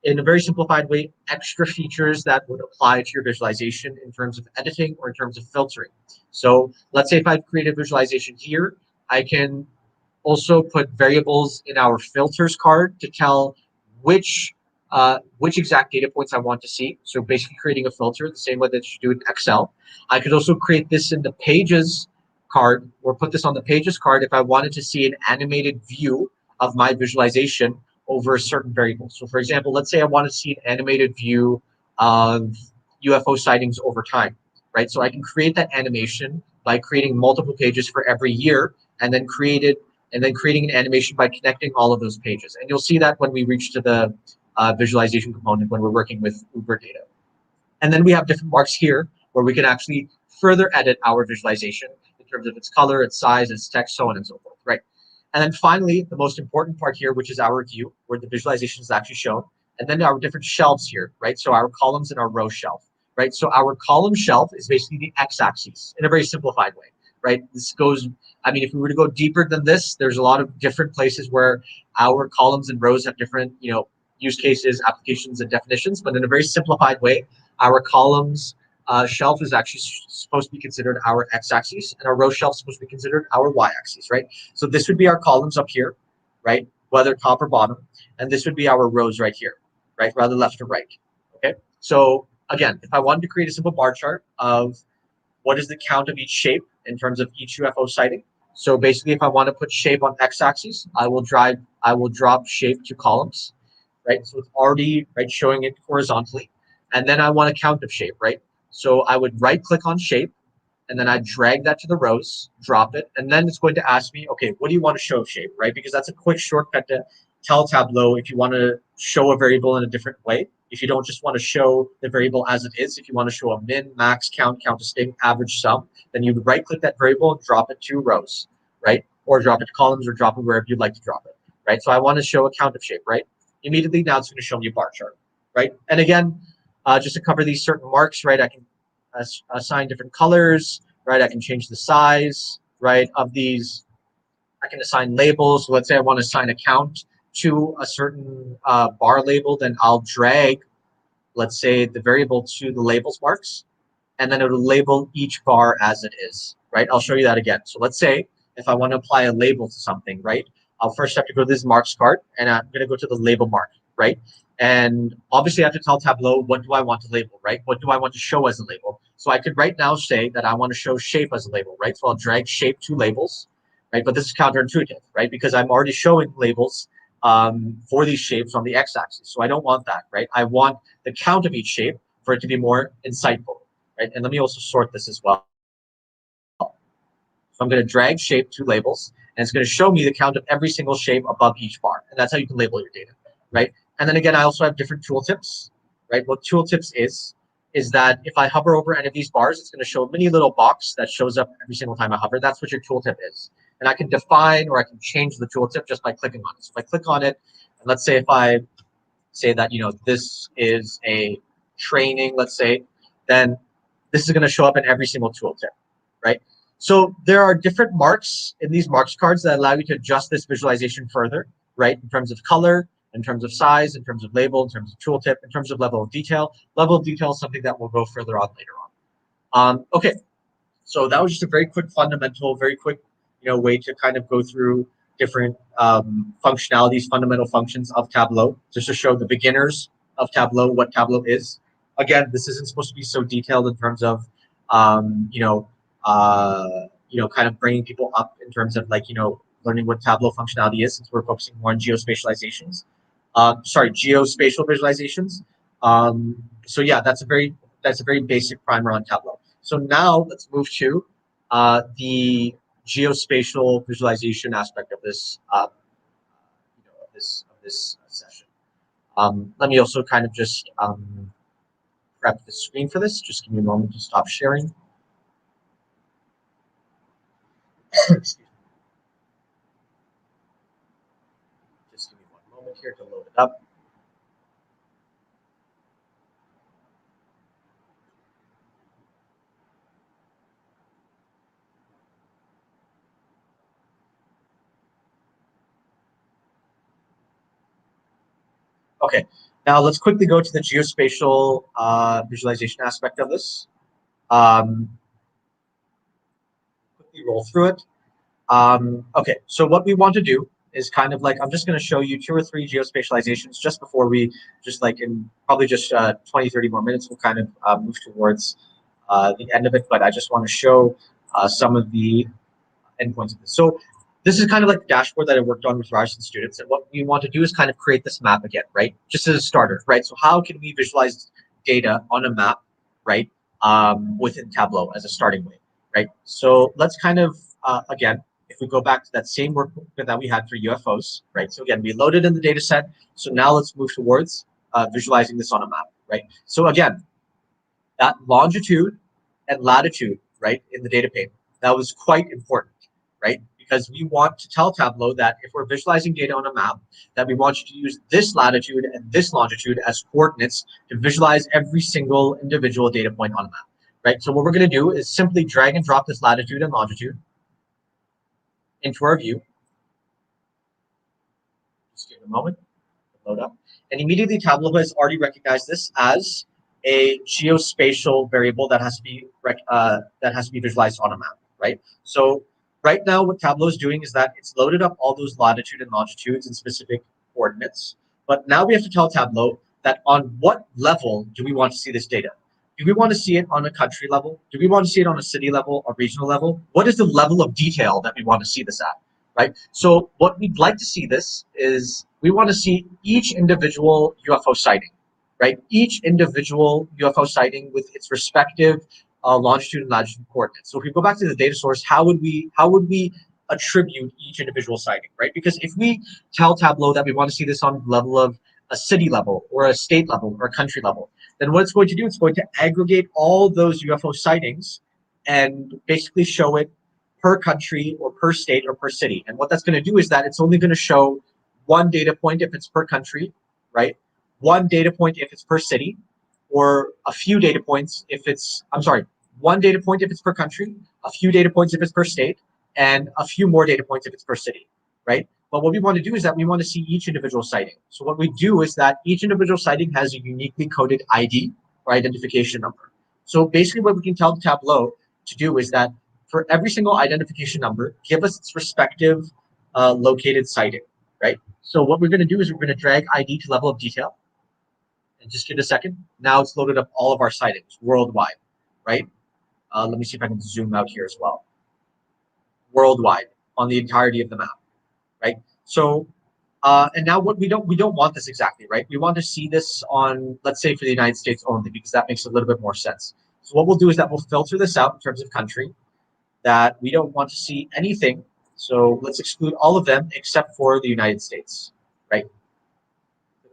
in a very simplified way, extra features that would apply to your visualization in terms of editing or in terms of filtering. So let's say if I've created visualization here, I can also put variables in our filters card to tell which exact data points I want to see. So basically creating a filter the same way that you do in Excel. I could also create this in the pages card or put this on the pages card if I wanted to see an animated view of my visualization over a certain variable. So for example, let's say I want to see an animated view of UFO sightings over time, right? So I can create that animation by creating multiple pages for every year and then creating an animation by connecting all of those pages. And you'll see that when we reach to the visualization component when we're working with Uber data. And then we have different marks here where we can actually further edit our visualization in terms of its color, its size, its text, so on and so forth, right? And then finally, the most important part here, which is our view, where the visualization is actually shown, and then our different shelves here, right? So our columns and our row shelf, right? So our column shelf is basically the x-axis in a very simplified way, right? This goes, I mean, if we were to go deeper than this, there's a lot of different places where our columns and rows have different, use cases, applications, and definitions, but in a very simplified way, our columns shelf is actually supposed to be considered our x-axis, and our row shelf is supposed to be considered our y-axis, right? So this would be our columns up here, right? Whether top or bottom, and this would be our rows right here, right? Rather left or right, okay? So again, if I wanted to create a simple bar chart of what is the count of each shape in terms of each UFO sighting, so basically if I want to put shape on x-axis, I will drop shape to columns, right? So it's already showing it horizontally. And then I want a count of shape, right? So I would right click on shape and then I drag that to the rows, drop it, and then it's going to ask me, okay, what do you want to show shape, right? Because that's a quick shortcut to tell Tableau if you want to show a variable in a different way. If you don't just want to show the variable as it is, if you want to show a min, max, count, count distinct, average, sum, then you would right click that variable and drop it to rows, right? Or drop it to columns or drop it wherever you'd like to drop it, right? So I want to show a count of shape, right? Immediately now it's going to show me a bar chart, right? And again, just to cover these certain marks, right? I can assign different colors, right? I can change the size, right, of these. I can assign labels. So let's say I want to assign a count to a certain bar label, then I'll drag, let's say, the variable to the labels marks, and then it'll label each bar as it is, right? I'll show you that again. So let's say if I want to apply a label to something, right? I'll first have to go to this marks card, and I'm going to go to the label mark, right? And obviously I have to tell Tableau, what do I want to label, right? What do I want to show as a label? So I could right now say that I want to show shape as a label, right? So I'll drag shape to labels, right? But this is counterintuitive, right? Because I'm already showing labels for these shapes on the x-axis. So I don't want that, right? I want the count of each shape for it to be more insightful, right? And let me also sort this as well. So I'm going to drag shape to labels, and it's going to show me the count of every single shape above each bar. And that's how you can label your data, right? And then again, I also have different tooltips, right? What tooltips is that if I hover over any of these bars, it's going to show a mini little box that shows up every single time I hover. That's what your tooltip is. And I can define or I can change the tooltip just by clicking on it. So if I click on it, and let's say if I say that, this is a training, let's say, then this is going to show up in every single tooltip, right? So there are different marks in these marks cards that allow you to adjust this visualization further, right? In terms of color, in terms of size, in terms of label, in terms of tooltip, in terms of level of detail. Level of detail is something that we'll go further on later on. Okay, so that was just a very quick fundamental, very quick, way to kind of go through different functionalities, fundamental functions of Tableau, just to show the beginners of Tableau what Tableau is. Again, this isn't supposed to be so detailed in terms of, kind of bringing people up in terms of learning what Tableau functionality is, since we're focusing more on geospatializations. Geospatial visualizations. So yeah, that's a very basic primer on Tableau. So now let's move to the geospatial visualization aspect of this, this session. Let me also kind of just prep the screen for this. Just give me a moment to stop sharing. Just give me one moment here to load it up. Okay, now let's quickly go to the geospatial visualization aspect of this. Quickly roll through it. Okay, so what we want to do is kind of I'm just going to show you 2 or 3 geospatializations just before we in probably just 20, 30 more minutes, we'll kind of move towards the end of it. But I just want to show some of the endpoints of this. So this is kind of like the dashboard that I worked on with Ryerson students. And what we want to do is kind of create this map again, right? Just as a starter, right? So how can we visualize data on a map, right? Within Tableau as a starting way, right? So let's kind of, again, if we go back to that same work that we had for UFOs, right? So again, we loaded in the data set. So now let's move towards visualizing this on a map, right? So again, that longitude and latitude, right, in the data pane, that was quite important, right? Because we want to tell Tableau that if we're visualizing data on a map, that we want you to use this latitude and this longitude as coordinates to visualize every single individual data point on a map, right? So what we're going to do is simply drag and drop this latitude and longitude into our view. Just give it a moment to load up. And immediately Tableau has already recognized this as a geospatial variable that has to be visualized on a map, right? So right now what Tableau is doing is that it's loaded up all those latitude and longitudes and specific coordinates. But now we have to tell Tableau that on what level do we want to see this data? Do we want to see it on a country level? Do we want to see it on a city level, a regional level? What is the level of detail that we want to see this at? Right? So what we'd like to see this is we want to see each individual UFO sighting, right? Each individual UFO sighting with its respective longitude and latitude coordinates. So if we go back to the data source, how would we attribute each individual sighting, right? Because if we tell Tableau that we want to see this on the level of a city level or a state level or a country level, then what it's going to do, it's going to aggregate all those UFO sightings and basically show it per country or per state or per city. And what that's going to do is that it's only going to show one data point if it's per country, right? One data point if it's per city, or a few data points if it's, I'm sorry, one data point if it's per country, a few data points if it's per state, and a few more data points if it's per city, right? But what we want to do is that we want to see each individual sighting. So what we do is that each individual sighting has a uniquely coded ID or identification number. So basically what we can tell Tableau to do is that for every single identification number, give us its respective located sighting, right? So what we're going to do is we're going to drag ID to level of detail. And just give it a second. Now it's loaded up all of our sightings worldwide, right? Let me see if I can zoom out here as well. Worldwide on the entirety of the map, right? So, and now what we don't want this exactly, right? We want to see this on, let's say, for the United States only, because that makes a little bit more sense. So what we'll do is that we'll filter this out in terms of country, that we don't want to see anything. So let's exclude all of them except for the United States, right?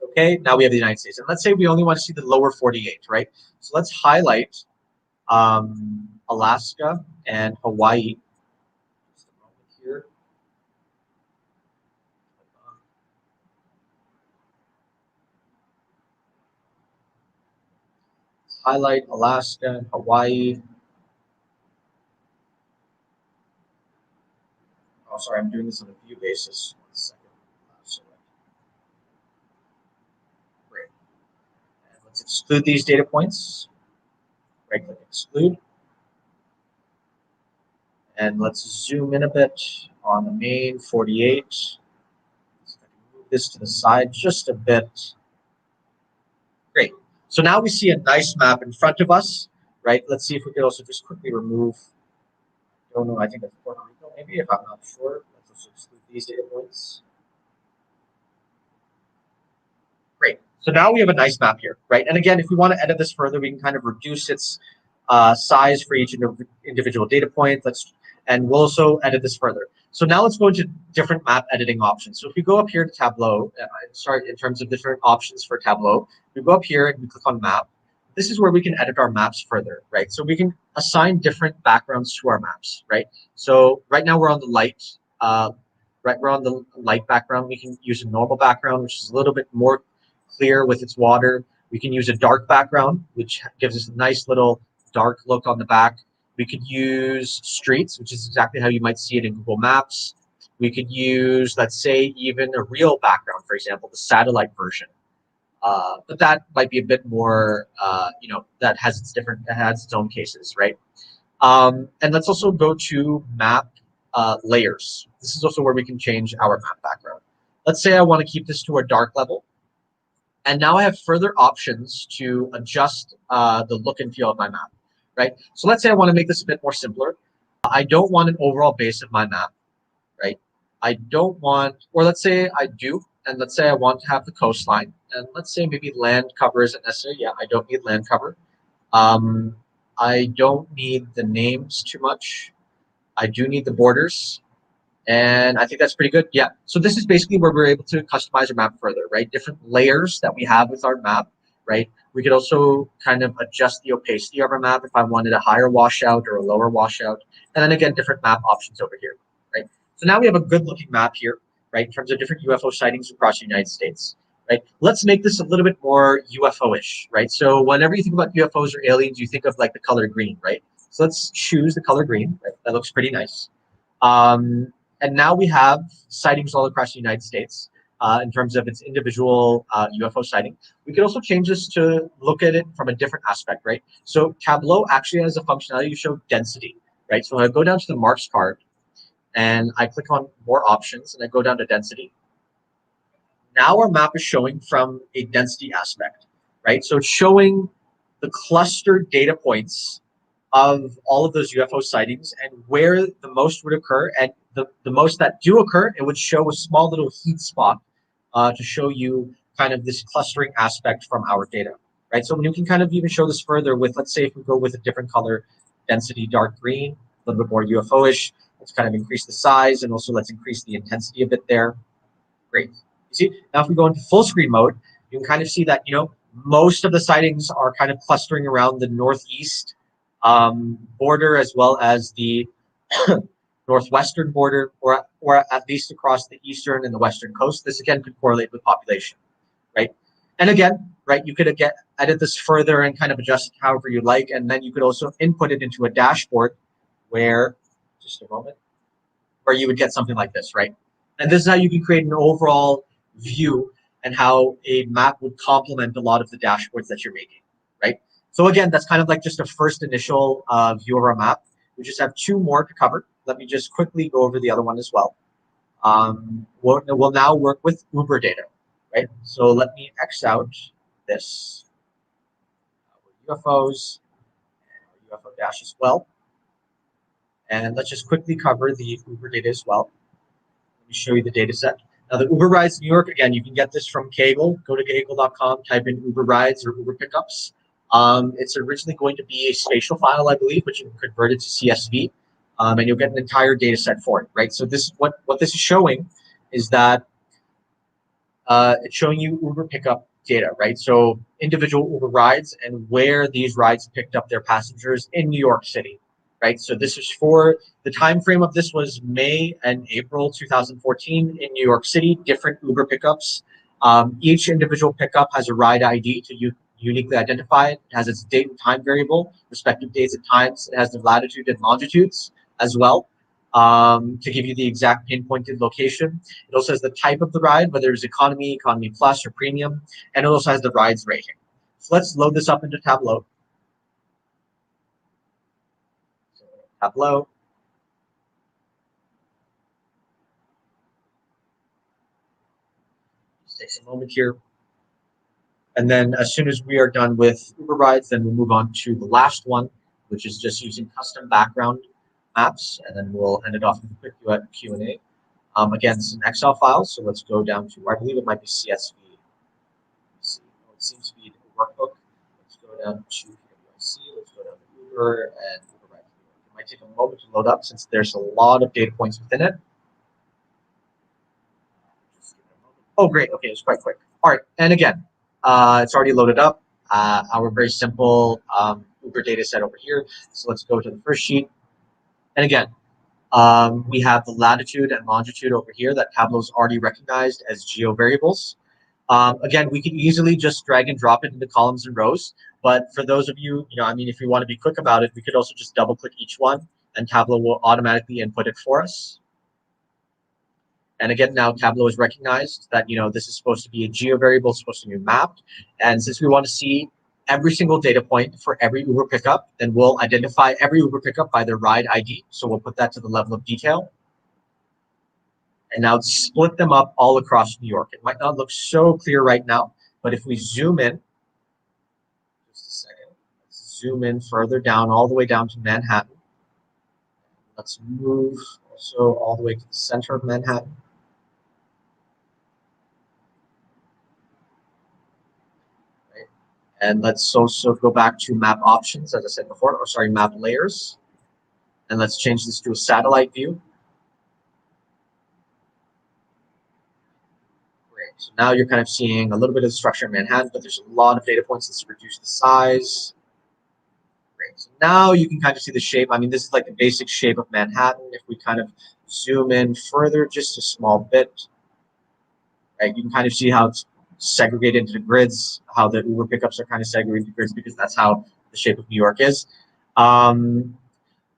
Okay, now we have the United States. And let's say we only want to see the lower 48, right? So let's highlight Alaska and Hawaii. Just a moment here. Highlight Alaska and Hawaii. Oh, sorry, I'm doing this on a view basis. 1 second. Great. And let's exclude these data points. Right-click exclude. And let's zoom in a bit on the main 48. So I can move this to the side just a bit. Great. So now we see a nice map in front of us, right? Let's see if we could also just quickly remove, I don't know, I think that's Puerto Rico maybe, if I'm not sure. Let's also exclude these data points. Great. So now we have a nice map here, right? And again, if we want to edit this further, we can kind of reduce its size for each individual data point. And we'll also edit this further. So now let's go into different map editing options. So if we go up here to Tableau, sorry, in terms of different options for Tableau, we go up here and we click on map. This is where we can edit our maps further, right? So we can assign different backgrounds to our maps, right? So right now we're on the light, we're on the light background. We can use a normal background, which is a little bit more clear with its water. We can use a dark background, which gives us a nice little dark look on the back. We could use streets, which is exactly how you might see it in Google Maps. We could use, let's say, even a real background, for example, the satellite version. But that might be a bit more, that has its own cases, right? And let's also go to map layers. This is also where we can change our map background. Let's say I want to keep this to a dark level. And now I have further options to adjust the look and feel of my map, right? So let's say I want to make this a bit more simpler. I don't want an overall base of my map, right? I don't want, or let's say I do, and let's say I want to have the coastline, and let's say maybe land cover isn't necessary. Yeah, I don't need land cover. Um, I don't need the names too much. I do need the borders. And I think that's pretty good. Yeah. So this is basically where we're able to customize our map further, right? Different layers that we have with our map, right? We could also kind of adjust the opacity of our map if I wanted a higher washout or a lower washout. And then again, different map options over here, right? So now we have a good looking map here, right? In terms of different UFO sightings across the United States, right? Let's make this a little bit more UFO-ish, right? So whenever you think about UFOs or aliens, you think of like the color green, right? So let's choose the color green, right? That looks pretty nice. And now we have sightings all across the United States in terms of its individual UFO sighting. We could also change this to look at it from a different aspect, right? So Tableau actually has a functionality to show density, right? So I go down to the marks card and I click on more options and I go down to density. Now our map is showing from a density aspect, right? So it's showing the clustered data points of all of those UFO sightings and where the most would occur. And the most that do occur, it would show a small little heat spot to show you kind of this clustering aspect from our data, right? So you can kind of even show this further with, let's say if we go with a different color density, dark green, a little bit more UFO-ish, let's kind of increase the size and also let's increase the intensity a bit there. Great. You see, now if we go into full screen mode, you can kind of see that, most of the sightings are kind of clustering around the northeast border as well as the northwestern border, or at least across the eastern and the western coast. This again could correlate with population, right? And again, right, you could again edit this further and kind of adjust it however you like, and then you could also input it into a dashboard where, just a moment, where you would get something like this, right? And this is how you can create an overall view and how a map would complement a lot of the dashboards that you're making, right? So again, that's kind of like just a first initial view of our map. We just have two more to cover. Let me just quickly go over the other one as well. We'll now work with Uber data, right? So let me X out this UFOs, UFO dash as well. And let's just quickly cover the Uber data as well. Let me show you the data set. Now, the Uber Rides New York, again, you can get this from Kaggle. Go to kaggle.com, type in Uber Rides or Uber Pickups. It's originally going to be a spatial file, I believe, but you can convert it to CSV, and you'll get an entire data set for it, right? So this what this is showing is that it's showing you Uber pickup data, right? So individual Uber rides and where these rides picked up their passengers in New York City, right? So this is for the time frame of this was May and April 2014 in New York City, different Uber pickups. Each individual pickup has a ride ID to uniquely identify it. It has its date and time variable, respective dates and times. It has the latitude and longitudes as well to give you the exact pinpointed location. It also has the type of the ride, whether it's economy, economy plus, or premium, and it also has the rides rating. So let's load this up into Tableau. So Tableau. Just takes a moment here. And then as soon as we are done with Uber rides, then we'll move on to the last one, which is just using custom background maps, and then we'll end it off with a quick Q&A. Again, it's an Excel file, so let's go down to, I believe it might be CSV. Let's see. Oh, it seems to be a workbook. Let's go down to PWIC. Let's go down to Uber and Uber Rides. It might take a moment to load up since there's a lot of data points within it. Oh, great. Okay, it's quite quick. All right, and again, it's already loaded up. Our very simple Uber data set over here. So let's go to the first sheet. And again, we have the latitude and longitude over here that Tableau's already recognized as geo variables. Again, we can easily just drag and drop it into columns and rows. But for those of you, if you want to be quick about it, we could also just double click each one and Tableau will automatically input it for us. And again, now Tableau has recognized that, this is supposed to be a geo variable, supposed to be mapped. And since we want to see every single data point for every Uber pickup, then we'll identify every Uber pickup by their ride ID. So we'll put that to the level of detail. And now split them up all across New York. It might not look so clear right now, but if we zoom in, just a second, let's zoom in further down, all the way down to Manhattan. Let's move also all the way to the center of Manhattan. Right? And let's also go back to map options, as I said before, or sorry, map layers. And let's change this to a satellite view. Great. So now you're kind of seeing a little bit of the structure in Manhattan, but there's a lot of data points. Let's reduce the size. Great. So now you can kind of see the shape. I mean, this is like the basic shape of Manhattan. If we kind of zoom in further, just a small bit, right? You can kind of see how it's segregated into the grids, how the Uber pickups are kind of segregated into grids because that's how the shape of New York is.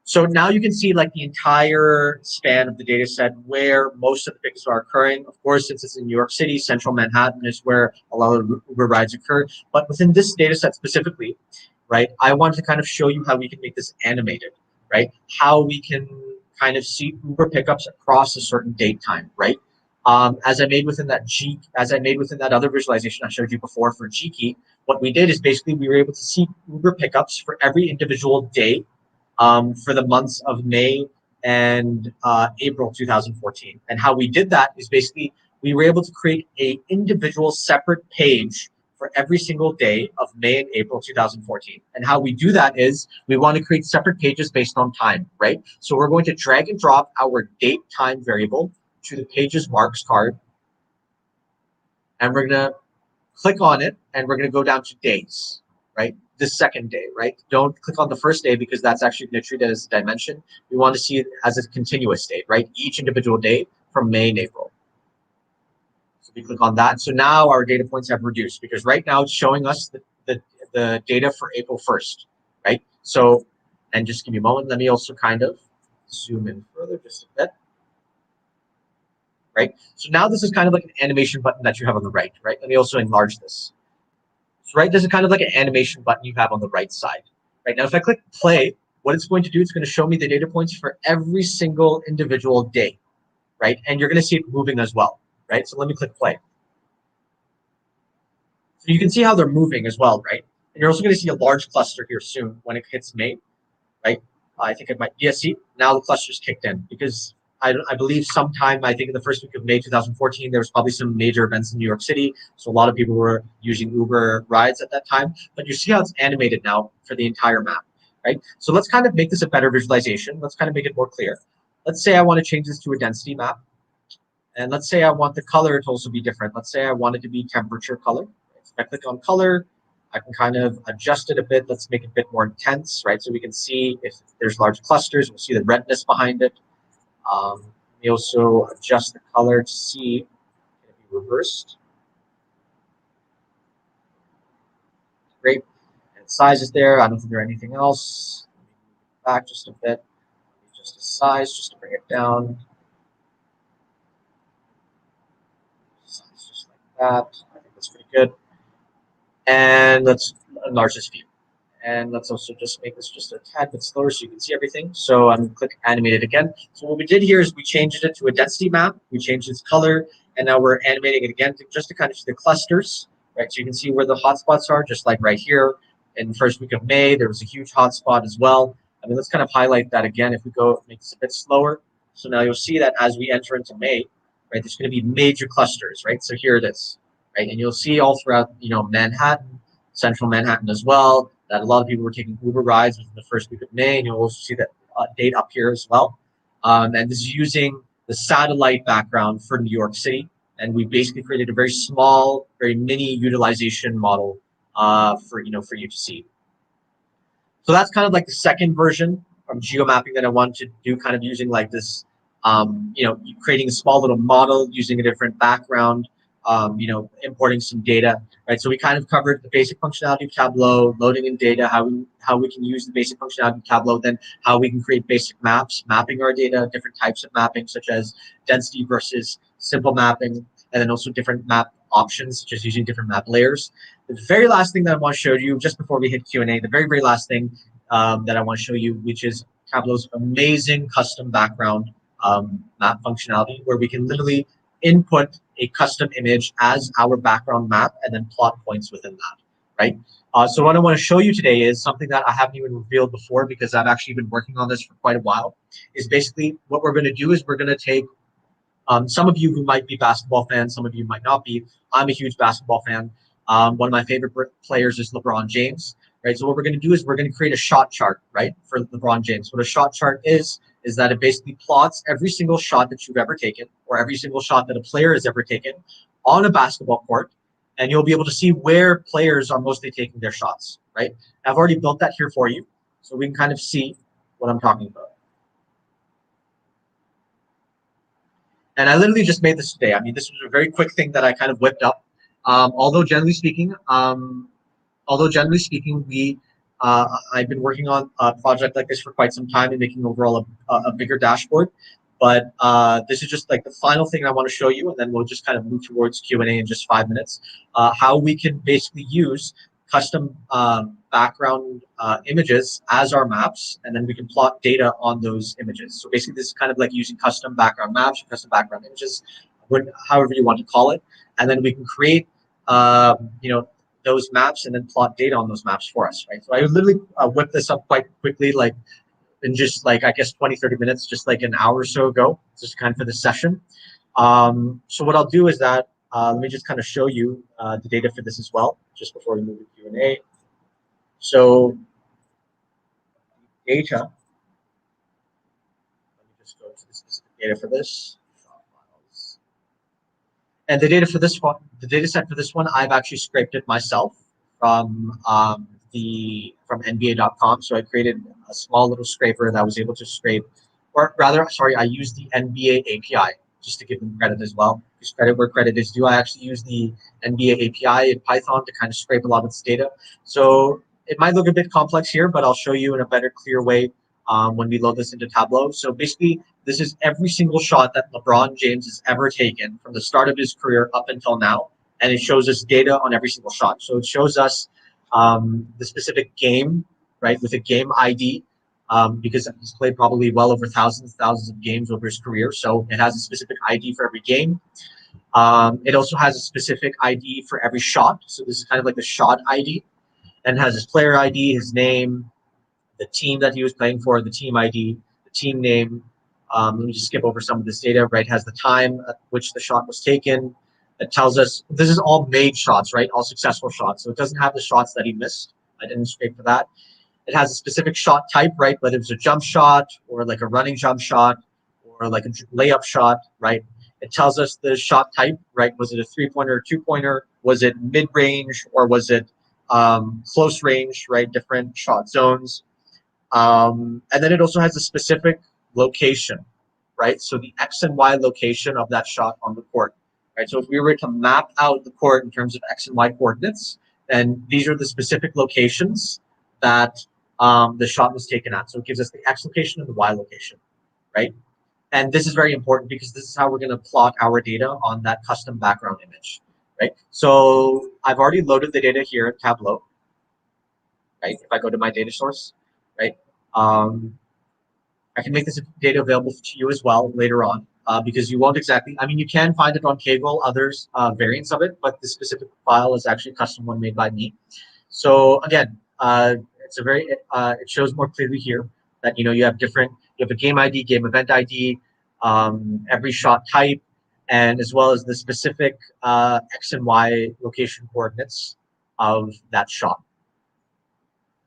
So now you can see like the entire span of the data set where most of the pickups are occurring. Of course, since it's in New York City, central Manhattan is where a lot of Uber rides occur. But within this data set specifically, right, I want to kind of show you how we can make this animated, right? How we can kind of see Uber pickups across a certain date time, right? As I made within that other visualization I showed you before for G-Key, what we did is basically we were able to see Uber pickups for every individual day for the months of May and April 2014. And how we did that is basically we were able to create a individual separate page for every single day of May and April 2014. And how we do that is we want to create separate pages based on time, right? So we're going to drag and drop our date time variable to the pages marks card. And we're going to click on it and we're going to go down to days, right? The second day, right? Don't click on the first day because that's actually going to treat it as a dimension. We want to see it as a continuous date, right? Each individual day from May and April. So we click on that. So now our data points have reduced because right now it's showing us the data for April 1st, right? So, and just give me a moment. Let me also kind of zoom in further just a bit. Right? So now this is kind of like an animation button that you have on the right, right? Let me also enlarge this. So right, this is kind of like an animation button you have on the right side. Right now, if I click play, what it's going to do, it's going to show me the data points for every single individual day, right? And you're going to see it moving as well, right? So let me click play. So you can see how they're moving as well, right? And you're also going to see a large cluster here soon when it hits May, right? I think it might, yes, see, now the cluster's kicked in because I believe sometime, I think in the first week of May 2014, there was probably some major events in New York City. So a lot of people were using Uber rides at that time. But you see how it's animated now for the entire map, right? So let's kind of make this a better visualization. Let's kind of make it more clear. Let's say I want to change this to a density map. And let's say I want the color to also be different. Let's say I want it to be temperature color. So if I click on color, I can kind of adjust it a bit. Let's make it a bit more intense, right? So we can see if there's large clusters, we'll see the redness behind it. We also adjust the color to see can it be reversed. Great. And size is there. I don't think there's anything else. Back just a bit. Just a size, just to bring it down. Size just like that. I think that's pretty good. And let's enlarge this view. And let's also just make this just a tad bit slower so you can see everything. So I'm going to click animate it again. So what we did here is we changed it to a density map. We changed its color, and now we're animating it again just to kind of see the clusters, right? So you can see where the hotspots are, just like right here. In the first week of May, there was a huge hotspot as well. I mean, let's kind of highlight that again. If we go make this a bit slower. So now you'll see that as we enter into May, right, there's going to be major clusters, right? So here it is, right? And you'll see all throughout, Manhattan, central Manhattan as well, that a lot of people were taking Uber rides within the first week of May, and you'll also see that date up here as well. And this is using the satellite background for New York City, and we basically created a very small, very mini utilization model for you to see. So that's kind of like the second version of geomapping that I want to do, kind of using like this, creating a small little model using a different background, importing some data, right? So we kind of covered the basic functionality of Tableau, loading in data, how we can use the basic functionality of Tableau, then how we can create basic maps, mapping our data, different types of mapping, such as density versus simple mapping, and then also different map options, just using different map layers. The very last thing that I want to show you, just before we hit Q&A, the very, very last thing that I want to show you, which is Tableau's amazing custom background map functionality, where we can literally input a custom image as our background map and then plot points within that, right? So what I want to show you today is something that I haven't even revealed before because I've actually been working on this for quite a while. Is basically what we're going to do is we're going to take some of you who might be basketball fans, some of you might not be. I'm a huge basketball fan. One of my favorite players is LeBron James, right? So what we're going to do is we're going to create a shot chart, right, for LeBron James. What a shot chart is that it basically plots every single shot that you've ever taken or every single shot that a player has ever taken on a basketball court, and you'll be able to see where players are mostly taking their shots, right? I've already built that here for you, so we can kind of see what I'm talking about. And I literally just made this today. I mean, this was a very quick thing that I kind of whipped up. Although generally speaking, we I've been working on a project like this for quite some time and making overall a bigger dashboard. But this is just like the final thing I want to show you, and then we'll just kind of move towards Q&A in just 5 minutes. How we can basically use custom background images as our maps, and then we can plot data on those images. So basically, this is kind of like using custom background maps, custom background images, however you want to call it, and then we can create, those maps and then plot data on those maps for us, right? So I literally whipped this up quite quickly, like in just like I guess 20-30 minutes, just like an hour or so ago, just kind of for this session. So what I'll do is that let me just kind of show you the data for this as well, just before we move to Q&A. So data, let me just go to the specific data for this. And the data for this one, the data set for this one, I've actually scraped it myself from from NBA.com. So I created a small little scraper that was able to scrape, or rather, sorry, I used the NBA API just to give them credit as well. Because credit where credit is due. I actually use the NBA API in Python to kind of scrape a lot of this data. So it might look a bit complex here, but I'll show you in a better, clear way when we load this into Tableau. So basically, this is every single shot that LeBron James has ever taken from the start of his career up until now. And it shows us data on every single shot. So it shows us the specific game, right, with a game ID, because he's played probably well over thousands of games over his career. So it has a specific ID for every game. It also has a specific ID for every shot. So this is kind of like the shot ID, and has his player ID, his name, the team that he was playing for, the team ID, the team name. Let me just skip over some of this data, right? It has the time at which the shot was taken. It tells us this is all made shots, right? All successful shots. So it doesn't have the shots that he missed. I didn't scrape for that. It has a specific shot type, right? Whether it's a jump shot or like a running jump shot or like a layup shot, right? It tells us the shot type, right? Was it a 3-pointer or 2-pointer? Was it mid-range or was it close range, right? Different shot zones. And then it also has a specific location, right? So the X and Y location of that shot on the court, right? So if we were to map out the court in terms of X and Y coordinates, then these are the specific locations that the shot was taken at. So it gives us the X location and the Y location, right? And this is very important because this is how we're going to plot our data on that custom background image, right? So I've already loaded the data here in Tableau, right? If I go to my data source, right? I can make this data available to you as well later on because you won't exactly, I mean, you can find it on Kaggle, others variants of it, but the specific file is actually a custom one made by me. So again, it's a very, it shows more clearly here that, you have a game ID, game event ID, every shot type, and as well as the specific X and Y location coordinates of that shot.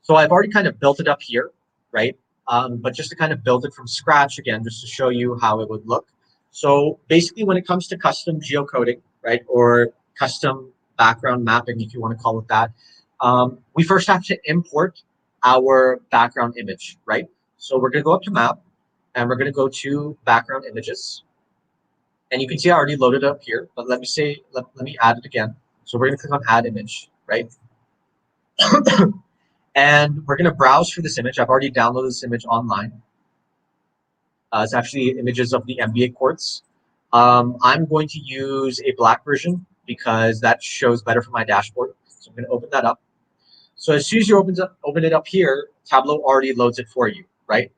So I've already kind of built it up here, right? But just to kind of build it from scratch again, just to show you how it would look. So basically when it comes to custom geocoding, right, or custom background mapping, if you want to call it that, we first have to import our background image, right? So we're going to go up to map and we're going to go to background images. And you can see I already loaded it up here, but let me add it again. So we're going to click on add image, right? And we're going to browse for this image. I've already downloaded this image online. It's actually images of the NBA courts. I'm going to use a black version because that shows better for my dashboard. So I'm going to open that up. So as soon as you open it up here, Tableau already loads it for you, right?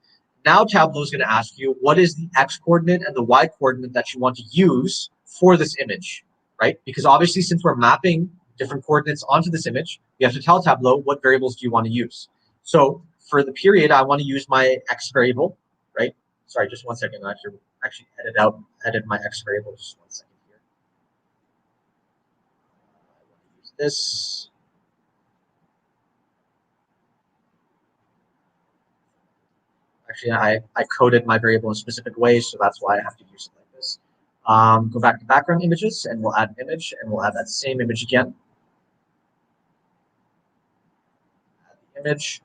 Now Tableau is going to ask you what is the X coordinate and the Y coordinate that you want to use for this image, right? Because obviously since we're mapping different coordinates onto this image, we have to tell Tableau what variables do you want to use. So for the period, I want to use my X variable, right? Sorry, just 1 second. I have to actually edit my X variable. Just 1 second here. I want to use this. Actually, I coded my variable in a specific way, so that's why I have to use it like this. Go back to background images, and we'll add an image, and we'll add that same image again. Add the image.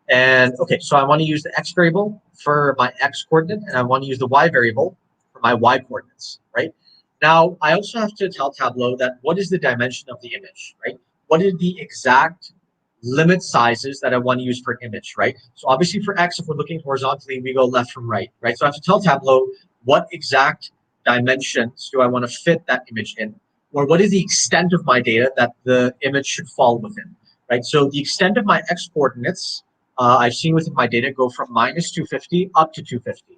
And okay, so I want to use the X variable for my X coordinate, and I want to use the Y variable for my Y coordinates, right? Now, I also have to tell Tableau that what is the dimension of the image, right? What are the exact limit sizes that I want to use for an image, right? So obviously for X, if we're looking horizontally, we go left from right, right? So I have to tell Tableau what exact dimensions do I want to fit that image in, or what is the extent of my data that the image should fall within, right? So the extent of my X coordinates I've seen within my data go from minus 250 up to 250,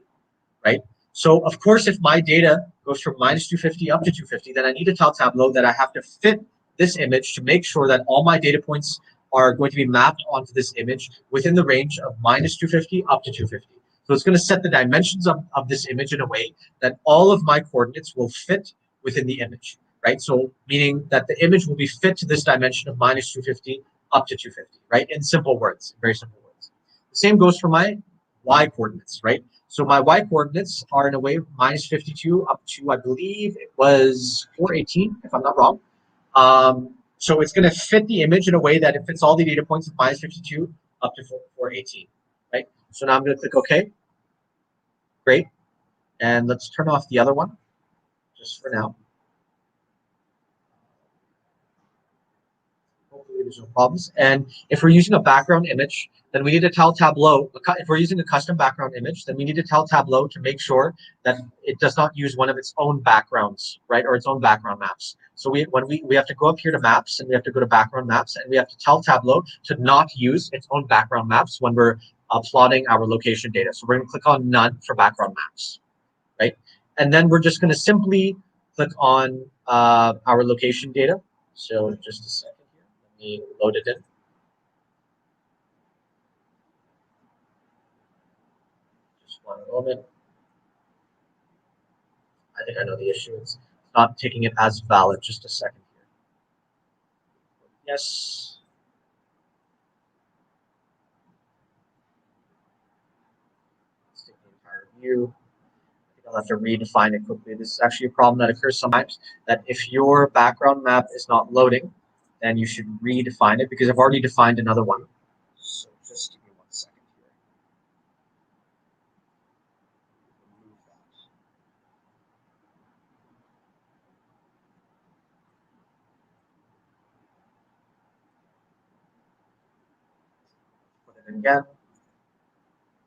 right? So of course, if my data goes from minus 250 up to 250, then I need to tell Tableau that I have to fit this image to make sure that all my data points are going to be mapped onto this image within the range of minus 250 up to 250. So it's going to set the dimensions of this image in a way that all of my coordinates will fit within the image, right? So meaning that the image will be fit to this dimension of minus 250 up to 250, right? In simple words, very simple words. The same goes for my Y coordinates, right? So my Y coordinates are in a way minus 52 up to, I believe it was 418, if I'm not wrong. So it's going to fit the image in a way that it fits all the data points of minus 52 up to 418, right? So now I'm going to click OK. Great. And let's turn off the other one just for now. Hopefully there's no problems. And if we're using a background image, then we need to tell Tableau, if we're using a custom background image, then we need to tell Tableau to make sure that it does not use one of its own backgrounds, right, or its own background maps. So we have to go up here to maps, and we have to go to background maps, and we have to tell Tableau to not use its own background maps when we're plotting our location data. So we're going to click on none for background maps, right? And then we're just going to simply click on our location data. So just a second. Me load it in. Just 1 moment. I think I know the issue. It's not taking it as valid. Just a second here. Yes. Let's take the entire view. I think I'll have to redefine it quickly. This is actually a problem that occurs sometimes, that if your background map is not loading, then you should redefine it, because I've already defined another one. So just give me 1 second here. Remove that. Put it in again.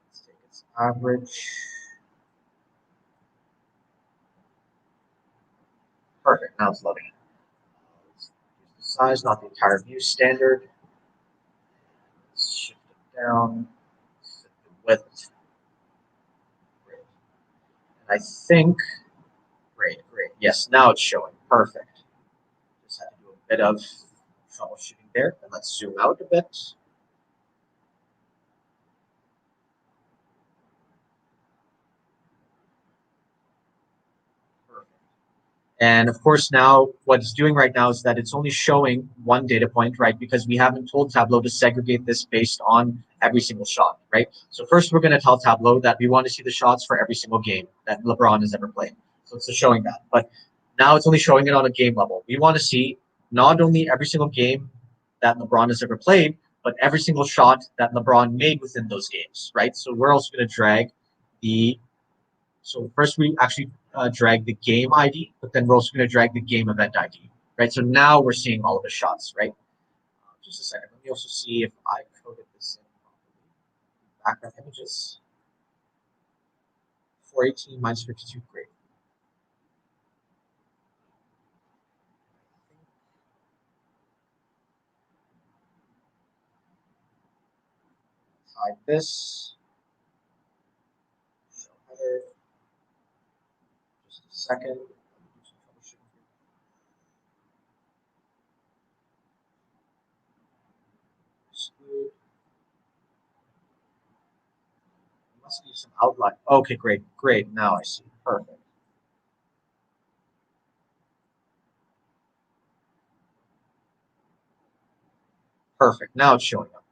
Let's take its average. Perfect. Now it's loading it. Let's use the size, not the entire view standard. Let's shift it down. Set the width. Great. And I think, great. Yes, now it's showing. Perfect. Just had to do a bit of troubleshooting there. And let's zoom out a bit. And of course, now what it's doing right now is that it's only showing one data point, right? Because we haven't told Tableau to segregate this based on every single shot, right? So first, we're going to tell Tableau that we want to see the shots for every single game that LeBron has ever played. So it's just showing that. But now it's only showing it on a game level. We want to see not only every single game that LeBron has ever played, but every single shot that LeBron made within those games, right? So we're also going to drag the so first we actually drag the game ID, but then we're also going to drag the game event ID, right? So now we're seeing all of the shots, right? Just a second. Let me also see if I coded this in properly. Background images. 418 minus 52, great. Hide this. Show header. Just a second. outline. Okay, great, great. Now I see. Perfect. Perfect. Now it's showing up.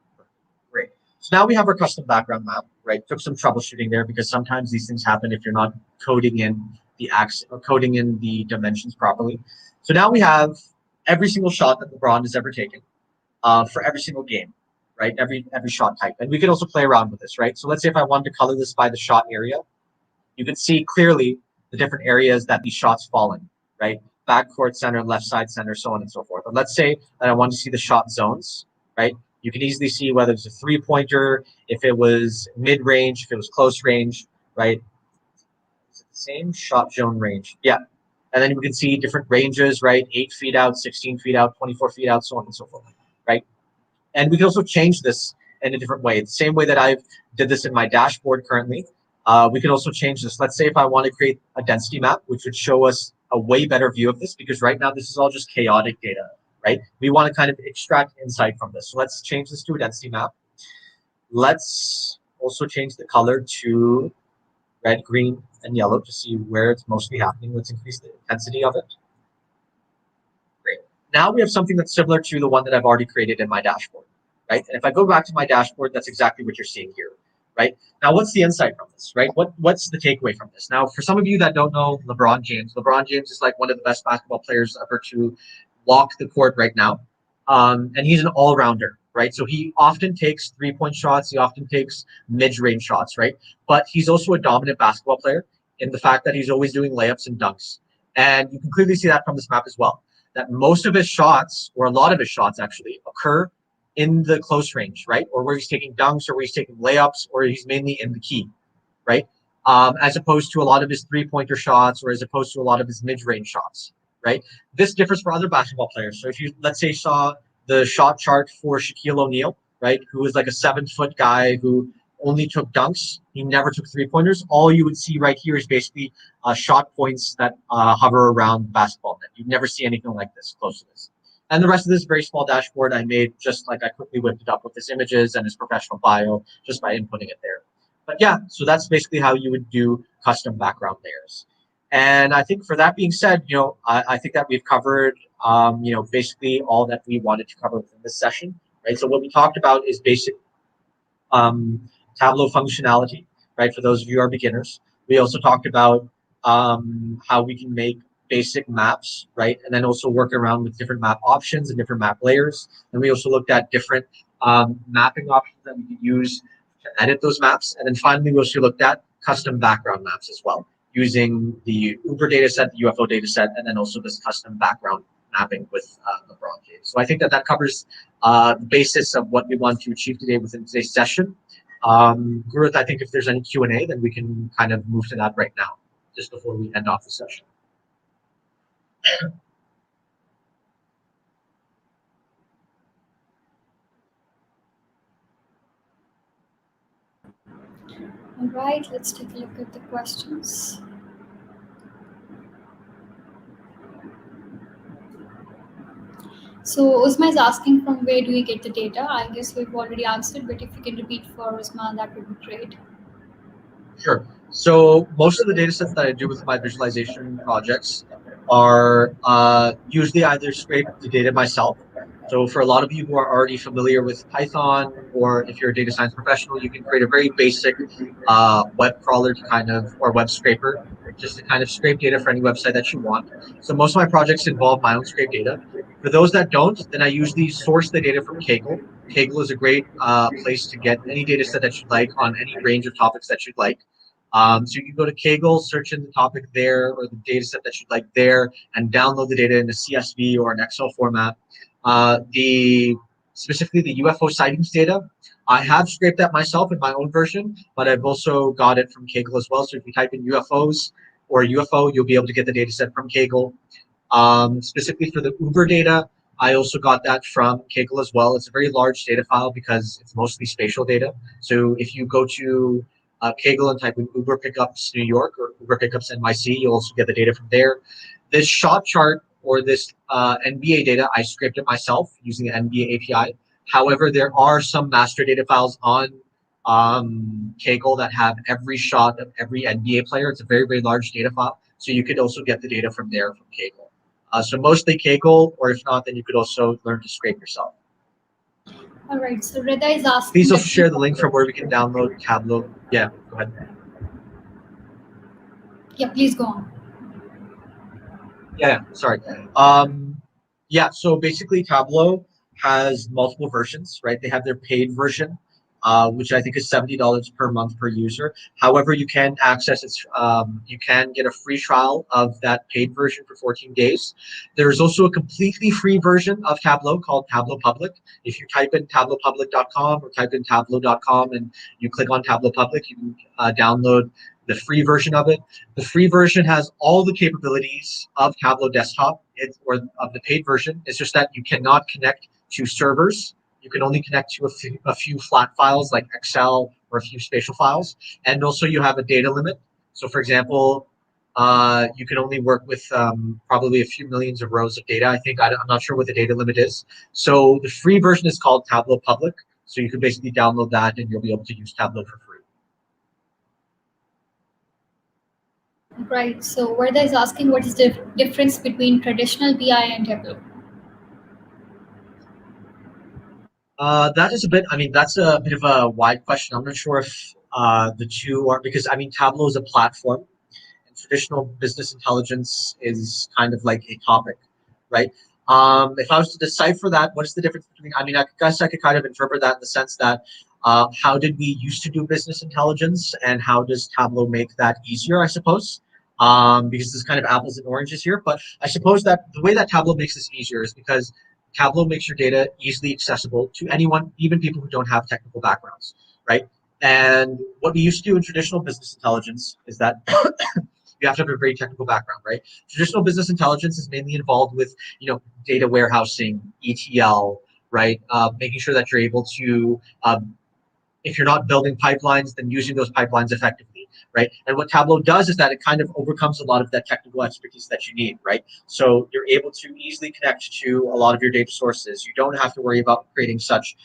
Great. So now we have our custom background map, right? Took some troubleshooting there because sometimes these things happen if you're not coding in the axis or coding in the dimensions properly. So now we have every single shot that LeBron has ever taken for every single game, right? Every shot type. And we can also play around with this, right? So let's say if I wanted to color this by the shot area, you can see clearly the different areas that these shots fall in, right? Backcourt center, left side center, so on and so forth. But let's say that I want to see the shot zones, right? You can easily see whether it's a three-pointer, if it was mid-range, if it was close range, right? Is it the same shot zone range? Yeah. And then we can see different ranges, right? 8 feet out, 16 feet out, 24 feet out, so on and so forth, right? And we can also change this in a different way. The same way that I've did this in my dashboard currently, we can also change this. Let's say if I want to create a density map, which would show us a way better view of this, because right now this is all just chaotic data, right? We want to kind of extract insight from this. So let's change this to a density map. Let's also change the color to red, green, and yellow to see where it's mostly happening. Let's increase the intensity of it. Great. Now we have something that's similar to the one that I've already created in my dashboard, right? And if I go back to my dashboard, that's exactly what you're seeing here, right? Now, what's the insight from this, right? What's the takeaway from this? Now, for some of you that don't know LeBron James is like one of the best basketball players ever to walk the court right now. And he's an all-rounder, right? So he often takes three-point shots. He often takes mid-range shots, right? But he's also a dominant basketball player in the fact that he's always doing layups and dunks. And you can clearly see that from this map as well, that most of his shots, or a lot of his shots actually, occur in the close range, right? Or where he's taking dunks, or where he's taking layups, or he's mainly in the key, right? As opposed to a lot of his three-pointer shots, or as opposed to a lot of his mid-range shots, right? This differs for other basketball players. So if you, let's say, saw the shot chart for Shaquille O'Neal, right, who was like a 7-foot guy who only took dunks, he never took three-pointers. All you would see right here is basically shot points that hover around the basketball net. You'd never see anything like this, close to this. And the rest of this very small dashboard I made just like I quickly whipped it up with his images and his professional bio just by inputting it there. But yeah, so that's basically how you would do custom background layers. And I think for that being said, I think that we've covered, basically all that we wanted to cover within this session, right? So what we talked about is basic Tableau functionality, right? For those of you who are beginners. We also talked about how we can make basic maps, right? And then also work around with different map options and different map layers. And we also looked at different mapping options that we could use to edit those maps. And then finally, we also looked at custom background maps as well, using the Uber dataset, the UFO dataset, and then also this custom background mapping with LeBron James. So I think that covers the basis of what we want to achieve today within today's session. Guruth, I think if there's any Q&A, then we can kind of move to that right now, just before we end off the session. All right, let's take a look at the questions. So Usma is asking from where do we get the data? I guess we've already answered, but if you can repeat for Usma, that would be great. Sure. So most of the data sets that I do with my visualization projects are usually either scrape the data myself. So for a lot of you who are already familiar with Python, or if you're a data science professional, you can create a very basic web crawler to kind of, or web scraper, just to kind of scrape data for any website that you want. So most of my projects involve my own scrape data. For those that don't, then I usually source the data from Kaggle. Kaggle is a great place to get any data set that you'd like on any range of topics that you'd like. So you can go to Kaggle, search in the topic there or the data set that you'd like there, and download the data in a CSV or an Excel format. Specifically the UFO sightings data, I have scraped that myself in my own version, but I've also got it from Kaggle as well. So if you type in UFOs or UFO, you'll be able to get the data set from Kaggle. Specifically for the Uber data, I also got that from Kaggle as well. It's a very large data file because it's mostly spatial data. So if you go to Kaggle and type in Uber pickups New York or Uber pickups NYC, you'll also get the data from there. This shot chart or this NBA data, I scraped it myself using the NBA API. However, there are some master data files on Kaggle that have every shot of every NBA player. It's a very, very large data file. So you could also get the data from there from Kaggle. So mostly Kaggle, or if not, then you could also learn to scrape yourself. All right. So Reda is asking Please also that share the link from where we can download Tableau. Yeah, go ahead. yeah, please go on. Yeah, sorry. Um, yeah, so basically Tableau has multiple versions, right? They have their paid version, which I think is $70 per month per user. However, you can access it. You can get a free trial of that paid version for 14 days. There's also a completely free version of Tableau called Tableau Public. If you type in tableaupublic.com or type in tableau.com and you click on Tableau Public, you can download the free version of it. The free version has all the capabilities of Tableau Desktop, or of the paid version. It's just that you cannot connect to servers. You can only connect to a few flat files like Excel or a few spatial files. And also you have a data limit. So for example, you can only work with probably a few millions of rows of data. I'm not sure what the data limit is. So the free version is called Tableau Public. So you can basically download that and you'll be able to use Tableau for free. Right. So Varda is asking what is the difference between traditional BI and Tableau? That is a bit, I mean, that's a bit of a wide question. I'm not sure if the two are, because I mean, Tableau is a platform and traditional business intelligence is kind of like a topic, right? If I was to decipher that, what is the difference between, I mean, I guess I could kind of interpret that in the sense that how did we used to do business intelligence and how does Tableau make that easier, I suppose? Because there's kind of apples and oranges here, but I suppose that the way that Tableau makes this easier is because Tableau makes your data easily accessible to anyone, even people who don't have technical backgrounds, right? And what we used to do in traditional business intelligence is that you have to have a very technical background, right? Traditional business intelligence is mainly involved with, data warehousing, ETL, right? Making sure that you're able to if you're not building pipelines, then using those pipelines effectively, right? And what Tableau does is that it kind of overcomes a lot of that technical expertise that you need, right? So you're able to easily connect to a lot of your data sources. You don't have to worry about creating such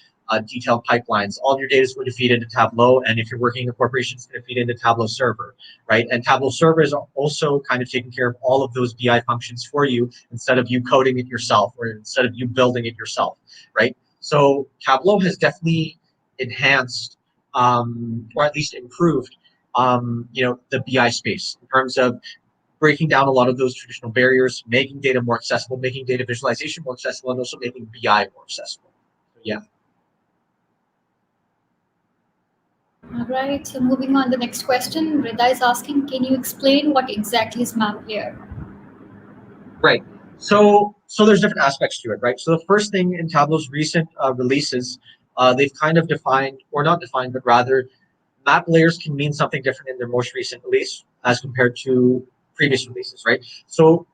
detailed pipelines. All of your data is going to feed into Tableau, and if you're working in a corporation, it's going to feed into Tableau Server, right? And Tableau Server is also kind of taking care of all of those BI functions for you instead of you coding it yourself or instead of you building it yourself, right? So Tableau has definitely enhanced or at least improved the BI space in terms of breaking down a lot of those traditional barriers, making data more accessible, making data visualization more accessible, and also making BI more accessible. So, yeah. All right. So moving on, the next question, Reda is asking, can you explain what exactly is map layer? Right. So there's different aspects to it, right? So the first thing in Tableau's recent releases, they've kind of defined, or not defined, but rather map layers can mean something different in their most recent release as compared to previous releases, right? So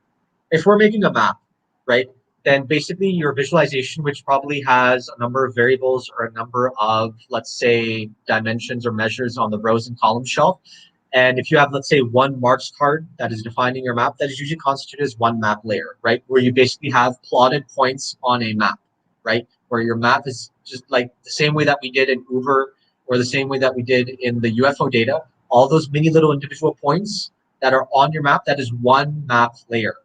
if we're making a map, right, then basically your visualization, which probably has a number of variables or a number of, let's say, dimensions or measures on the rows and column shelf. And if you have, let's say, one marks card that is defining your map, that is usually constituted as one map layer, right? Where you basically have plotted points on a map, right? Where your map is just like the same way that we did in Uber or the same way that we did in the UFO data, all those mini little individual points that are on your map, that is one map layer.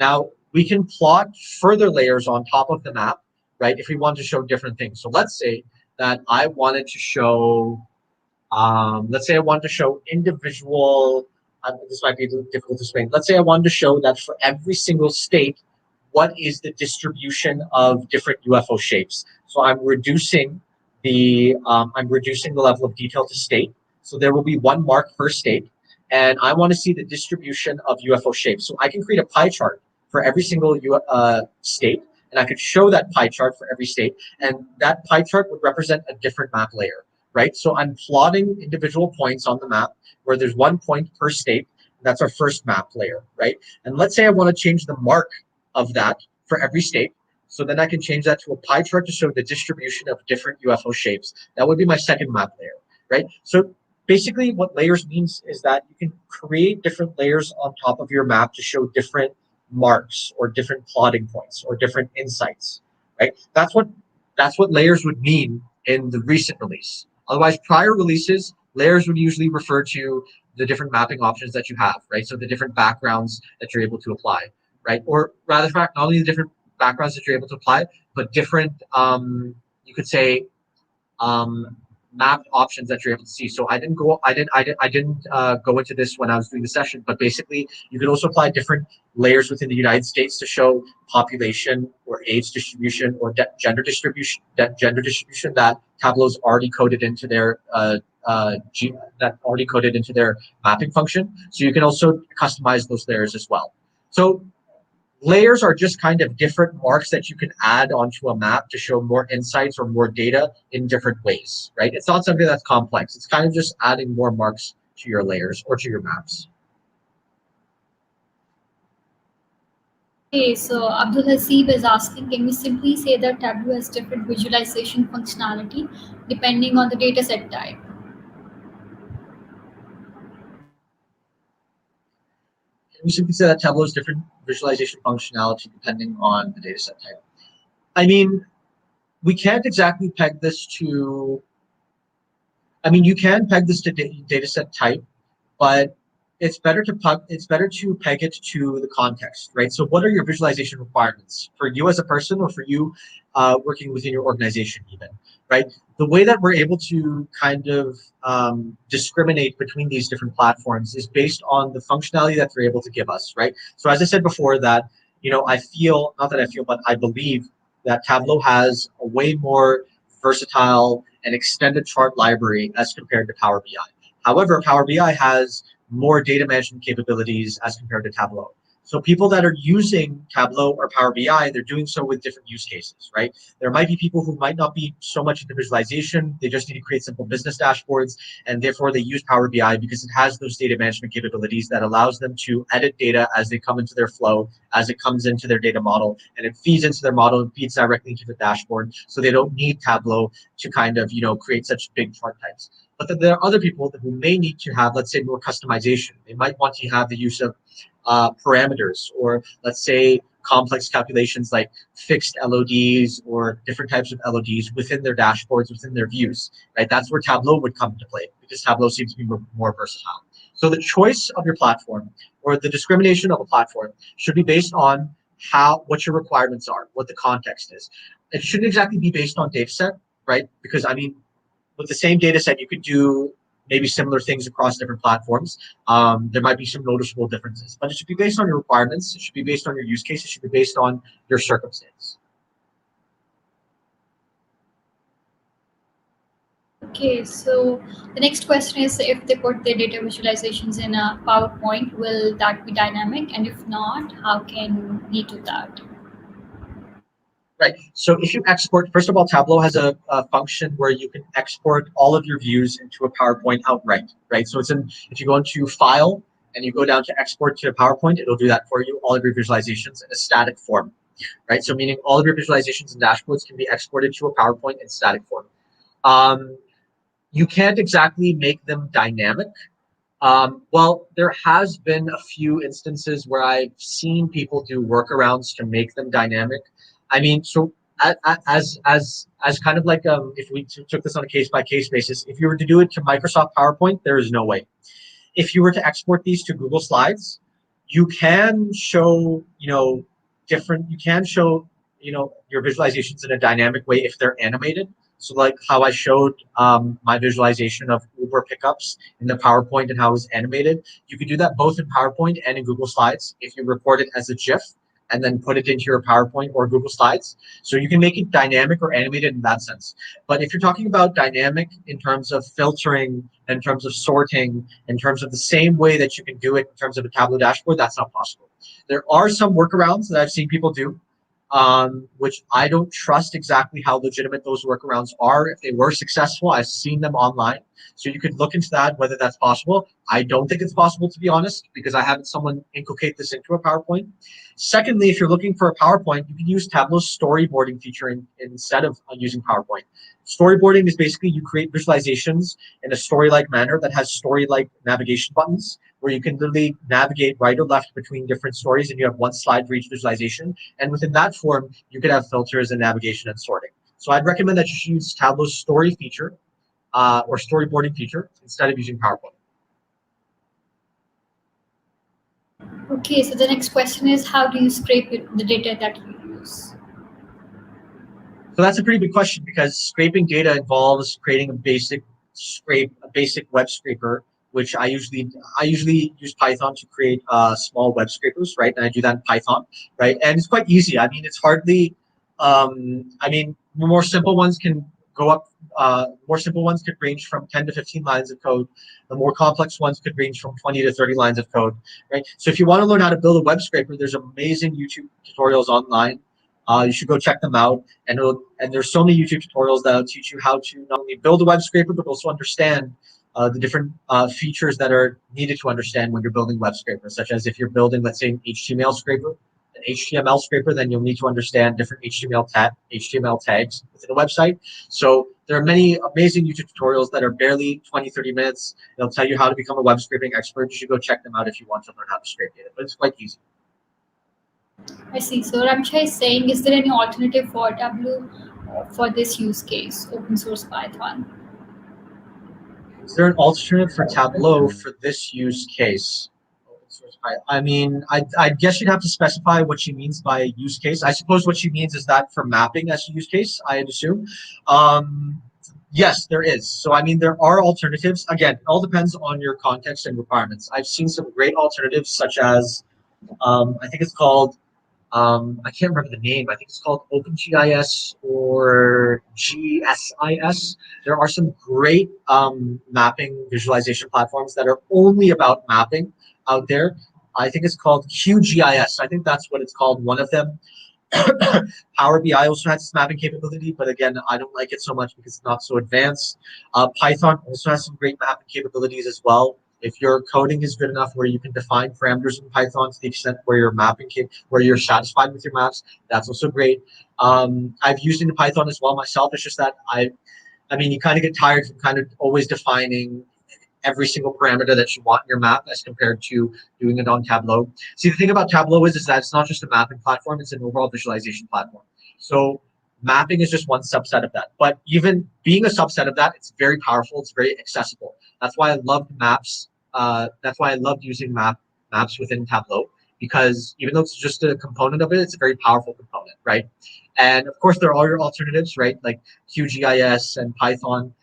Now, we can plot further layers on top of the map, right, if we want to show different things. So let's say that I wanted to show, let's say I wanted to show individual, this might be difficult to explain. Let's say I wanted to show that for every single state, what is the distribution of different UFO shapes. So I'm reducing the level of detail to state. So there will be one mark per state, and I want to see the distribution of UFO shapes. So I can create a pie chart for every single state, and I could show that pie chart for every state, and that pie chart would represent a different map layer, right? So I'm plotting individual points on the map where there's one point per state. That's our first map layer, right? And let's say I want to change the mark of that for every state. So then I can change that to a pie chart to show the distribution of different UFO shapes. That would be my second map layer, right? So basically what layers means is that you can create different layers on top of your map to show different marks or different plotting points or different insights, right? That's what layers would mean in the recent release, Otherwise, prior releases, layers would usually refer to the different mapping options that you have, right? So the different backgrounds that you're able to apply, right? Or rather, not only the different backgrounds that you're able to apply, but different, you could say, um, mapped options that you're able to see. So I didn't go into this when I was doing the session, but basically you can also apply different layers within the United States to show population or age distribution or gender distribution that Tableau's already coded into their that already coded into their mapping function. So you can also customize those layers as well. So layers are just kind of different marks that you can add onto a map to show more insights or more data in different ways, right? It's not something that's complex. It's kind of just adding more marks to your layers or to your maps. Okay, so Abdul Hasib is asking, can we simply say that Tableau has different visualization functionality depending on the dataset type? We simply say that Tableau has different visualization functionality depending on the dataset type. I mean, we can't exactly peg this to, I mean, you can peg this to dataset type, but it's better to peg it to the context, right? So what are your visualization requirements for you as a person or for you working within your organization even, right? The way that we're able to kind of discriminate between these different platforms is based on the functionality that they're able to give us, right? So as I said before that, I feel, not that I feel, but I believe that Tableau has a way more versatile and extended chart library as compared to Power BI. However, Power BI has more data management capabilities as compared to Tableau. So people that are using Tableau or Power BI, they're doing so with different use cases, right? There might be people who might not be so much into visualization. They just need to create simple business dashboards, and therefore they use Power BI because it has those data management capabilities that allows them to edit data as they come into their flow, as it comes into their data model, and it feeds into their model and feeds directly into the dashboard. So they don't need Tableau to kind of, create such big chart types. But then there are other people who may need to have, let's say, more customization. They might want to have the use of parameters, or let's say complex calculations like fixed LODs or different types of LODs within their dashboards, within their views, right? That's where Tableau would come into play because Tableau seems to be more versatile. So the choice of your platform or the discrimination of a platform should be based on what your requirements are, what the context is. It shouldn't exactly be based on data set, right? Because I mean, with the same data set, you could do maybe similar things across different platforms. There might be some noticeable differences, but it should be based on your requirements. It should be based on your use case. It should be based on your circumstance. Okay, so the next question is, if they put their data visualizations in a PowerPoint, will that be dynamic? And if not, how can we do that? Right. So if you export, first of all, Tableau has a function where you can export all of your views into a PowerPoint outright, right? So if you go into File and you go down to Export to PowerPoint, it'll do that for you, all of your visualizations in a static form, right? So meaning all of your visualizations and dashboards can be exported to a PowerPoint in static form. You can't exactly make them dynamic. Well, there has been a few instances where I've seen people do workarounds to make them dynamic. I mean, so as kind of like if we took this on a case by case basis, if you were to do it to Microsoft PowerPoint, there is no way. If you were to export these to Google Slides, you can show, different, you can show, your visualizations in a dynamic way if they're animated. So like how I showed my visualization of Uber pickups in the PowerPoint and how it was animated, you could do that both in PowerPoint and in Google Slides if you record it as a GIF and then put it into your PowerPoint or Google Slides. So you can make it dynamic or animated in that sense. But if you're talking about dynamic in terms of filtering, in terms of sorting, in terms of the same way that you can do it in terms of a Tableau dashboard, that's not possible. There are some workarounds that I've seen people do, which I don't trust exactly how legitimate those workarounds are. If they were successful, I've seen them online. So you could look into that, whether that's possible. I don't think it's possible, to be honest, because I haven't someone inculcate this into a PowerPoint. Secondly, if you're looking for a PowerPoint, you can use Tableau's storyboarding feature instead of using PowerPoint. Storyboarding is basically you create visualizations in a story-like manner that has story-like navigation buttons where you can literally navigate right or left between different stories, and you have one slide for each visualization. And within that form, you could have filters and navigation and sorting. So I'd recommend that you use Tableau's story feature or storyboarding feature instead of using PowerPoint. Okay, so the next question is how do you scrape the data that you use? So that's a pretty big question because scraping data involves creating a basic a basic web scraper, which I usually use Python to create small web scrapers, right? And I do that in Python, right? And it's quite easy. I mean, it's hardly, I mean, more simple ones can go up. More simple ones could range from 10 to 15 lines of code. The more complex ones could range from 20 to 30 lines of code, right? So if you want to learn how to build a web scraper, there's amazing YouTube tutorials online. You should go check them out. And there's so many YouTube tutorials that will teach you how to not only build a web scraper, but also understand the different features that are needed to understand when you're building web scrapers, such as if you're building, let's say, an HTML scraper, then you'll need to understand different HTML tags within a website. So there are many amazing YouTube tutorials that are barely 20, 30 minutes. They'll tell you how to become a web scraping expert. You should go check them out if you want to learn how to scrape data, but it's quite easy. I see. So Ramsha is saying, is there any alternative for Tableau for this use case, open source Python? Is there an alternative for Tableau for this use case? I mean, I guess you'd have to specify what she means by use case. I suppose what she means is that for mapping as a use case, I'd assume. Yes, there is. So, I mean, there are alternatives. Again, it all depends on your context and requirements. I've seen some great alternatives, such as I think it's called I can't remember the name. I think it's called OpenGIS or GSIS. There are some great mapping visualization platforms that are only about mapping out there. I think it's called QGIS. I think that's what it's called, one of them. Power BI also has this mapping capability, but again, I don't like it so much because it's not so advanced. Python also has some great mapping capabilities as well. If your coding is good enough where you can define parameters in Python to the extent where you're where you're satisfied with your maps, that's also great. I've used it in Python as well myself. It's just that I mean, you kind of get tired from kind of always defining every single parameter that you want in your map as compared to doing it on Tableau. See, the thing about Tableau is that it's not just a mapping platform, it's an overall visualization platform. So mapping is just one subset of that. But even being a subset of that, it's very powerful, it's very accessible. That's why I loved maps. That's why I loved using maps within Tableau, because even though it's just a component of it, it's a very powerful component, right? And of course, there are other alternatives, right? Like QGIS and Python.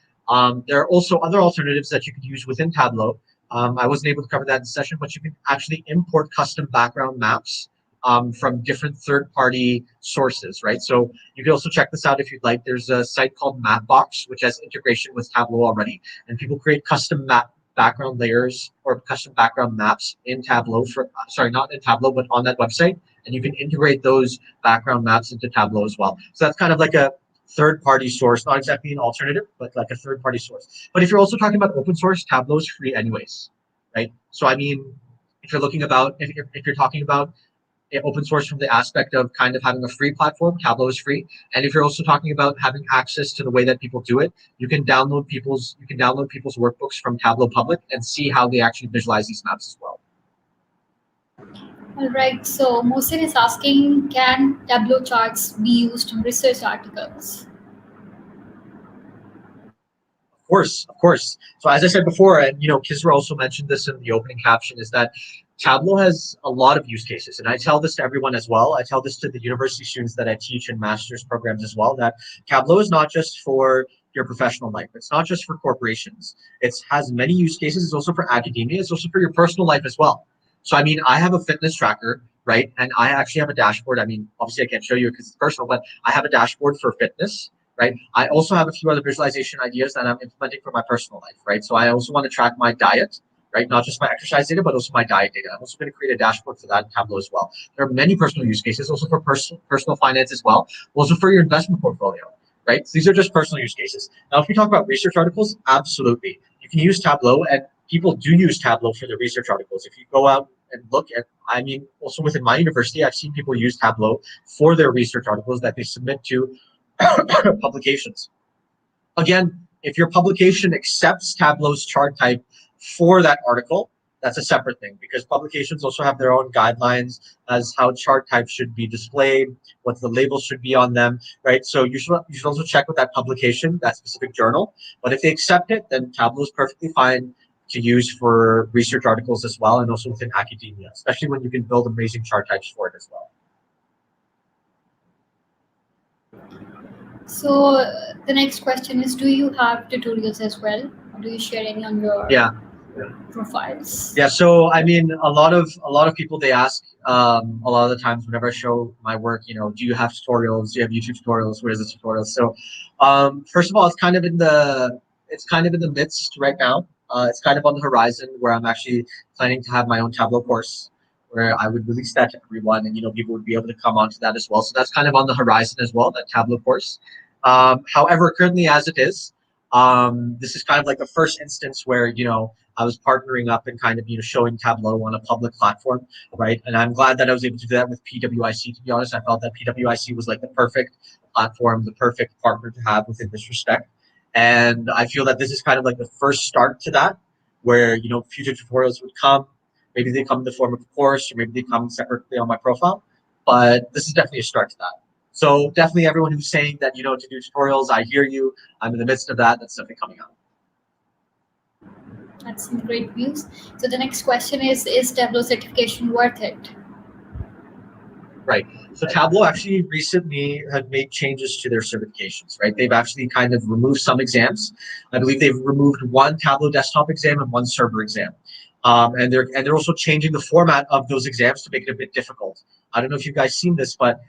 There are also other alternatives that you could use within Tableau. I wasn't able to cover that in the session, but you can actually import custom background maps from different third-party sources, right? So you can also check this out if you'd like. There's a site called Mapbox, which has integration with Tableau already, and people create custom map background layers or custom background maps in Tableau sorry, not in Tableau, but on that website, and you can integrate those background maps into Tableau as well. So that's kind of like a third-party source, not exactly an alternative, but like a third-party source. But if you're also talking about open source, Tableau is free anyways, right? So I mean, if you're looking about, if you're talking about open source from the aspect of kind of having a free platform, Tableau is free. And if you're also talking about having access to the way that people do it, you can download people's workbooks from Tableau Public and see how they actually visualize these maps as well. All right. So Mohsin is asking, can Tableau charts be used in research articles? Of course, of course. So as I said before, and Kisra also mentioned this in the opening caption, is that Tableau has a lot of use cases, and I tell this to everyone as well. I tell this to the university students that I teach in master's programs as well, that Tableau is not just for your professional life. It's not just for corporations. It has many use cases. It's also for academia. It's also for your personal life as well. So I mean, I have a fitness tracker, right? And I actually have a dashboard. I mean, obviously I can't show you because it's personal, but I have a dashboard for fitness, right? I also have a few other visualization ideas that I'm implementing for my personal life, right? So I also want to track my diet, right? Not just my exercise data, but also my diet data. I'm also going to create a dashboard for that in Tableau as well. There are many personal use cases, also for personal finance as well, also for your investment portfolio, right? So these are just personal use cases. Now, if we talk about research articles, absolutely. You can use Tableau, and people do use Tableau for their research articles. If you go out and look at, I mean, also within my university, I've seen people use Tableau for their research articles that they submit to publications. Again, if your publication accepts Tableau's chart type for that article, that's a separate thing, because publications also have their own guidelines as how chart types should be displayed, what the labels should be on them, right? So you should also check with that publication, that specific journal. But if they accept it, then Tableau is perfectly fine to use for research articles as well, and also within academia, especially when you can build amazing chart types for it as well. So the next question is, do you have tutorials as well? Or do you share any on your Yeah. profiles? Yeah, so I mean, a lot of people, they ask a lot of the times whenever I show my work, do you have tutorials? Do you have YouTube tutorials? Where's the tutorials? So, first of all, it's kind of in the midst right now. It's kind of on the horizon where I'm actually planning to have my own Tableau course where I would release that to everyone, and people would be able to come onto that as well. So that's kind of on the horizon as well, that Tableau course. However, currently as it is, this is kind of like the first instance where I was partnering up and kind of showing Tableau on a public platform, right? And I'm glad that I was able to do that with PWIC. To be honest, I felt that PWIC was like the perfect platform, the perfect partner to have within this respect. And I feel that this is kind of like the first start to that, where future tutorials would come. Maybe they come in the form of a course, or maybe they come separately on my profile. But this is definitely a start to that. So definitely everyone who's saying that to do tutorials, I hear you. I'm in the midst of that. That's definitely coming up. That's some great news. So the next question is Tableau certification worth it? Right. So Tableau actually recently had made changes to their certifications, right? They've actually kind of removed some exams. I believe they've removed one Tableau desktop exam and one server exam. And they're also changing the format of those exams to make it a bit difficult. I don't know if you guys seen this, but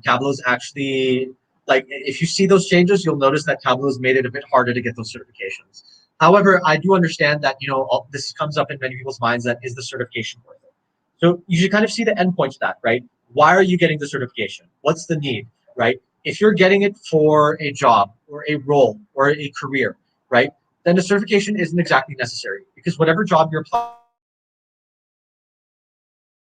Tableau's actually, like, if you see those changes, you'll notice that Tableau's made it a bit harder to get those certifications. However, I do understand that this comes up in many people's minds, that is the certification worth it? So you should kind of see the endpoint to that, right? Why are you getting the certification? What's the need, right? If you're getting it for a job or a role or a career, right, then the certification isn't exactly necessary, because whatever job you're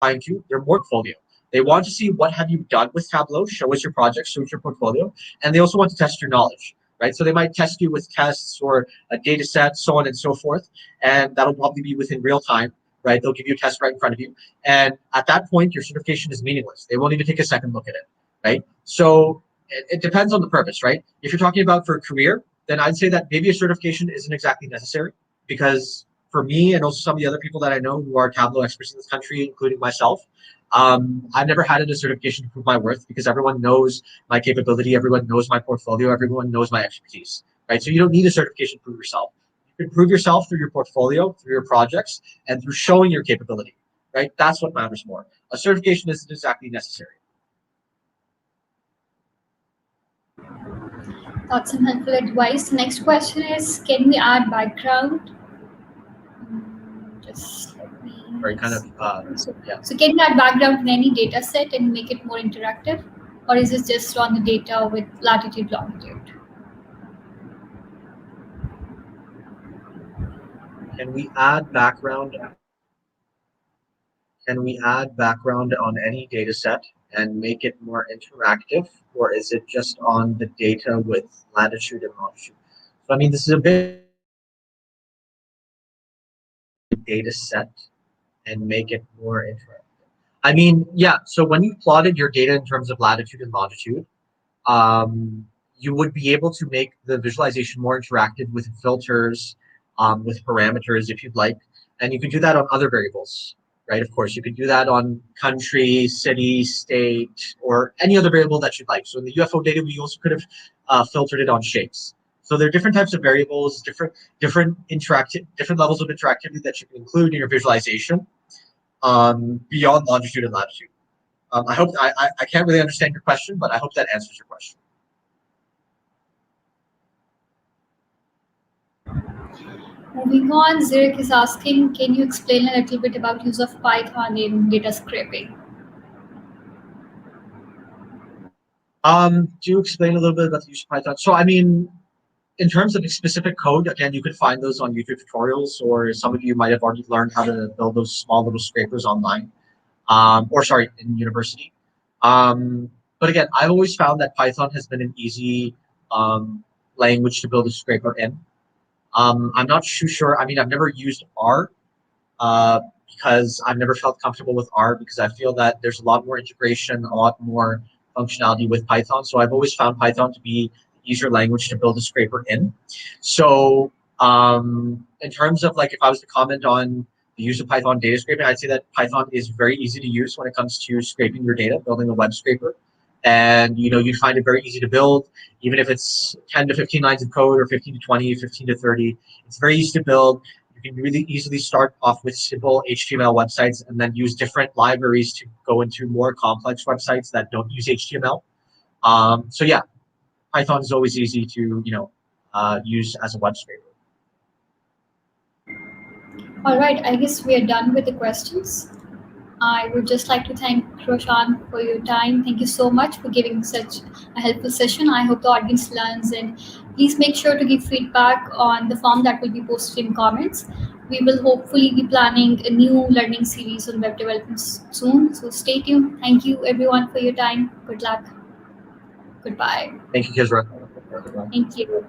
applying to, they're more portfolio. They want to see what have you done with Tableau, show us your project, show us your portfolio, and they also want to test your knowledge, right? So they might test you with tests or a data set, so on and so forth, and that'll probably be within real time, right? They'll give you a test right in front of you, and at that point, your certification is meaningless. They won't even take a second look at it, right? So it depends on the purpose, right? If you're talking about for a career, then I'd say that maybe a certification isn't exactly necessary, because for me and also some of the other people that I know who are Tableau experts in this country, including myself, I've never had a certification to prove my worth, because everyone knows my capability, everyone knows my portfolio, everyone knows my expertise, right? So you don't need a certification to prove yourself. You can prove yourself through your portfolio, through your projects, and through showing your capability, right? That's what matters more. A certification isn't exactly necessary. That's some helpful advice. The next question is, can we add background? Just let me Or kind of, see. So, yeah. so can we add background in any data set and make it more interactive? Or is it just on the data with latitude, longitude? Can we add background Can we add background on any data set and make it more interactive, or is it just on the data with latitude and longitude? So, I mean, this is a bit data set and make it more interactive. I mean, yeah, so when you plotted your data in terms of latitude and longitude, you would be able to make the visualization more interactive with filters, with parameters if you'd like. And you could do that on other variables, right? Of course, you could do that on country, city, state, or any other variable that you'd like. So in the UFO data, we also could have filtered it on shapes. So there are different types of variables, different levels of interactivity that you can include in your visualization, beyond longitude and latitude. I hope I can't really understand your question, but I hope that answers your question. Moving on, Zirk is asking, can you explain a little bit about use of Python in data scraping? Do you explain a little bit about the use of Python? So, I mean, in terms of specific code, again, you could find those on YouTube tutorials, or some of you might have already learned how to build those small little scrapers online, or sorry, in university. But again, I've always found that Python has been an easy language to build a scraper in. I'm not too sure. I mean, I've never used R, because I've never felt comfortable with R because I feel that there's a lot more integration, a lot more functionality with Python. So I've always found Python to be the easier language to build a scraper in. So in terms of like if I was to comment on the use of Python data scraping, I'd say that Python is very easy to use when it comes to scraping your data, building a web scraper. And you find it very easy to build, even if it's 10 to 15 lines of code or 15 to 20, 15 to 30. It's very easy to build. You can really easily start off with simple HTML websites and then use different libraries to go into more complex websites that don't use HTML. So yeah, Python is always easy to use as a web scraper. All right, I guess we are done with the questions. I would just like to thank Roshan for your time. Thank you so much for giving such a helpful session. I hope the audience learns, and please make sure to give feedback on the form that will be posted in comments. We will hopefully be planning a new learning series on web development soon. So stay tuned. Thank you everyone for your time. Good luck. Goodbye. Thank you, Kizra. Thank you.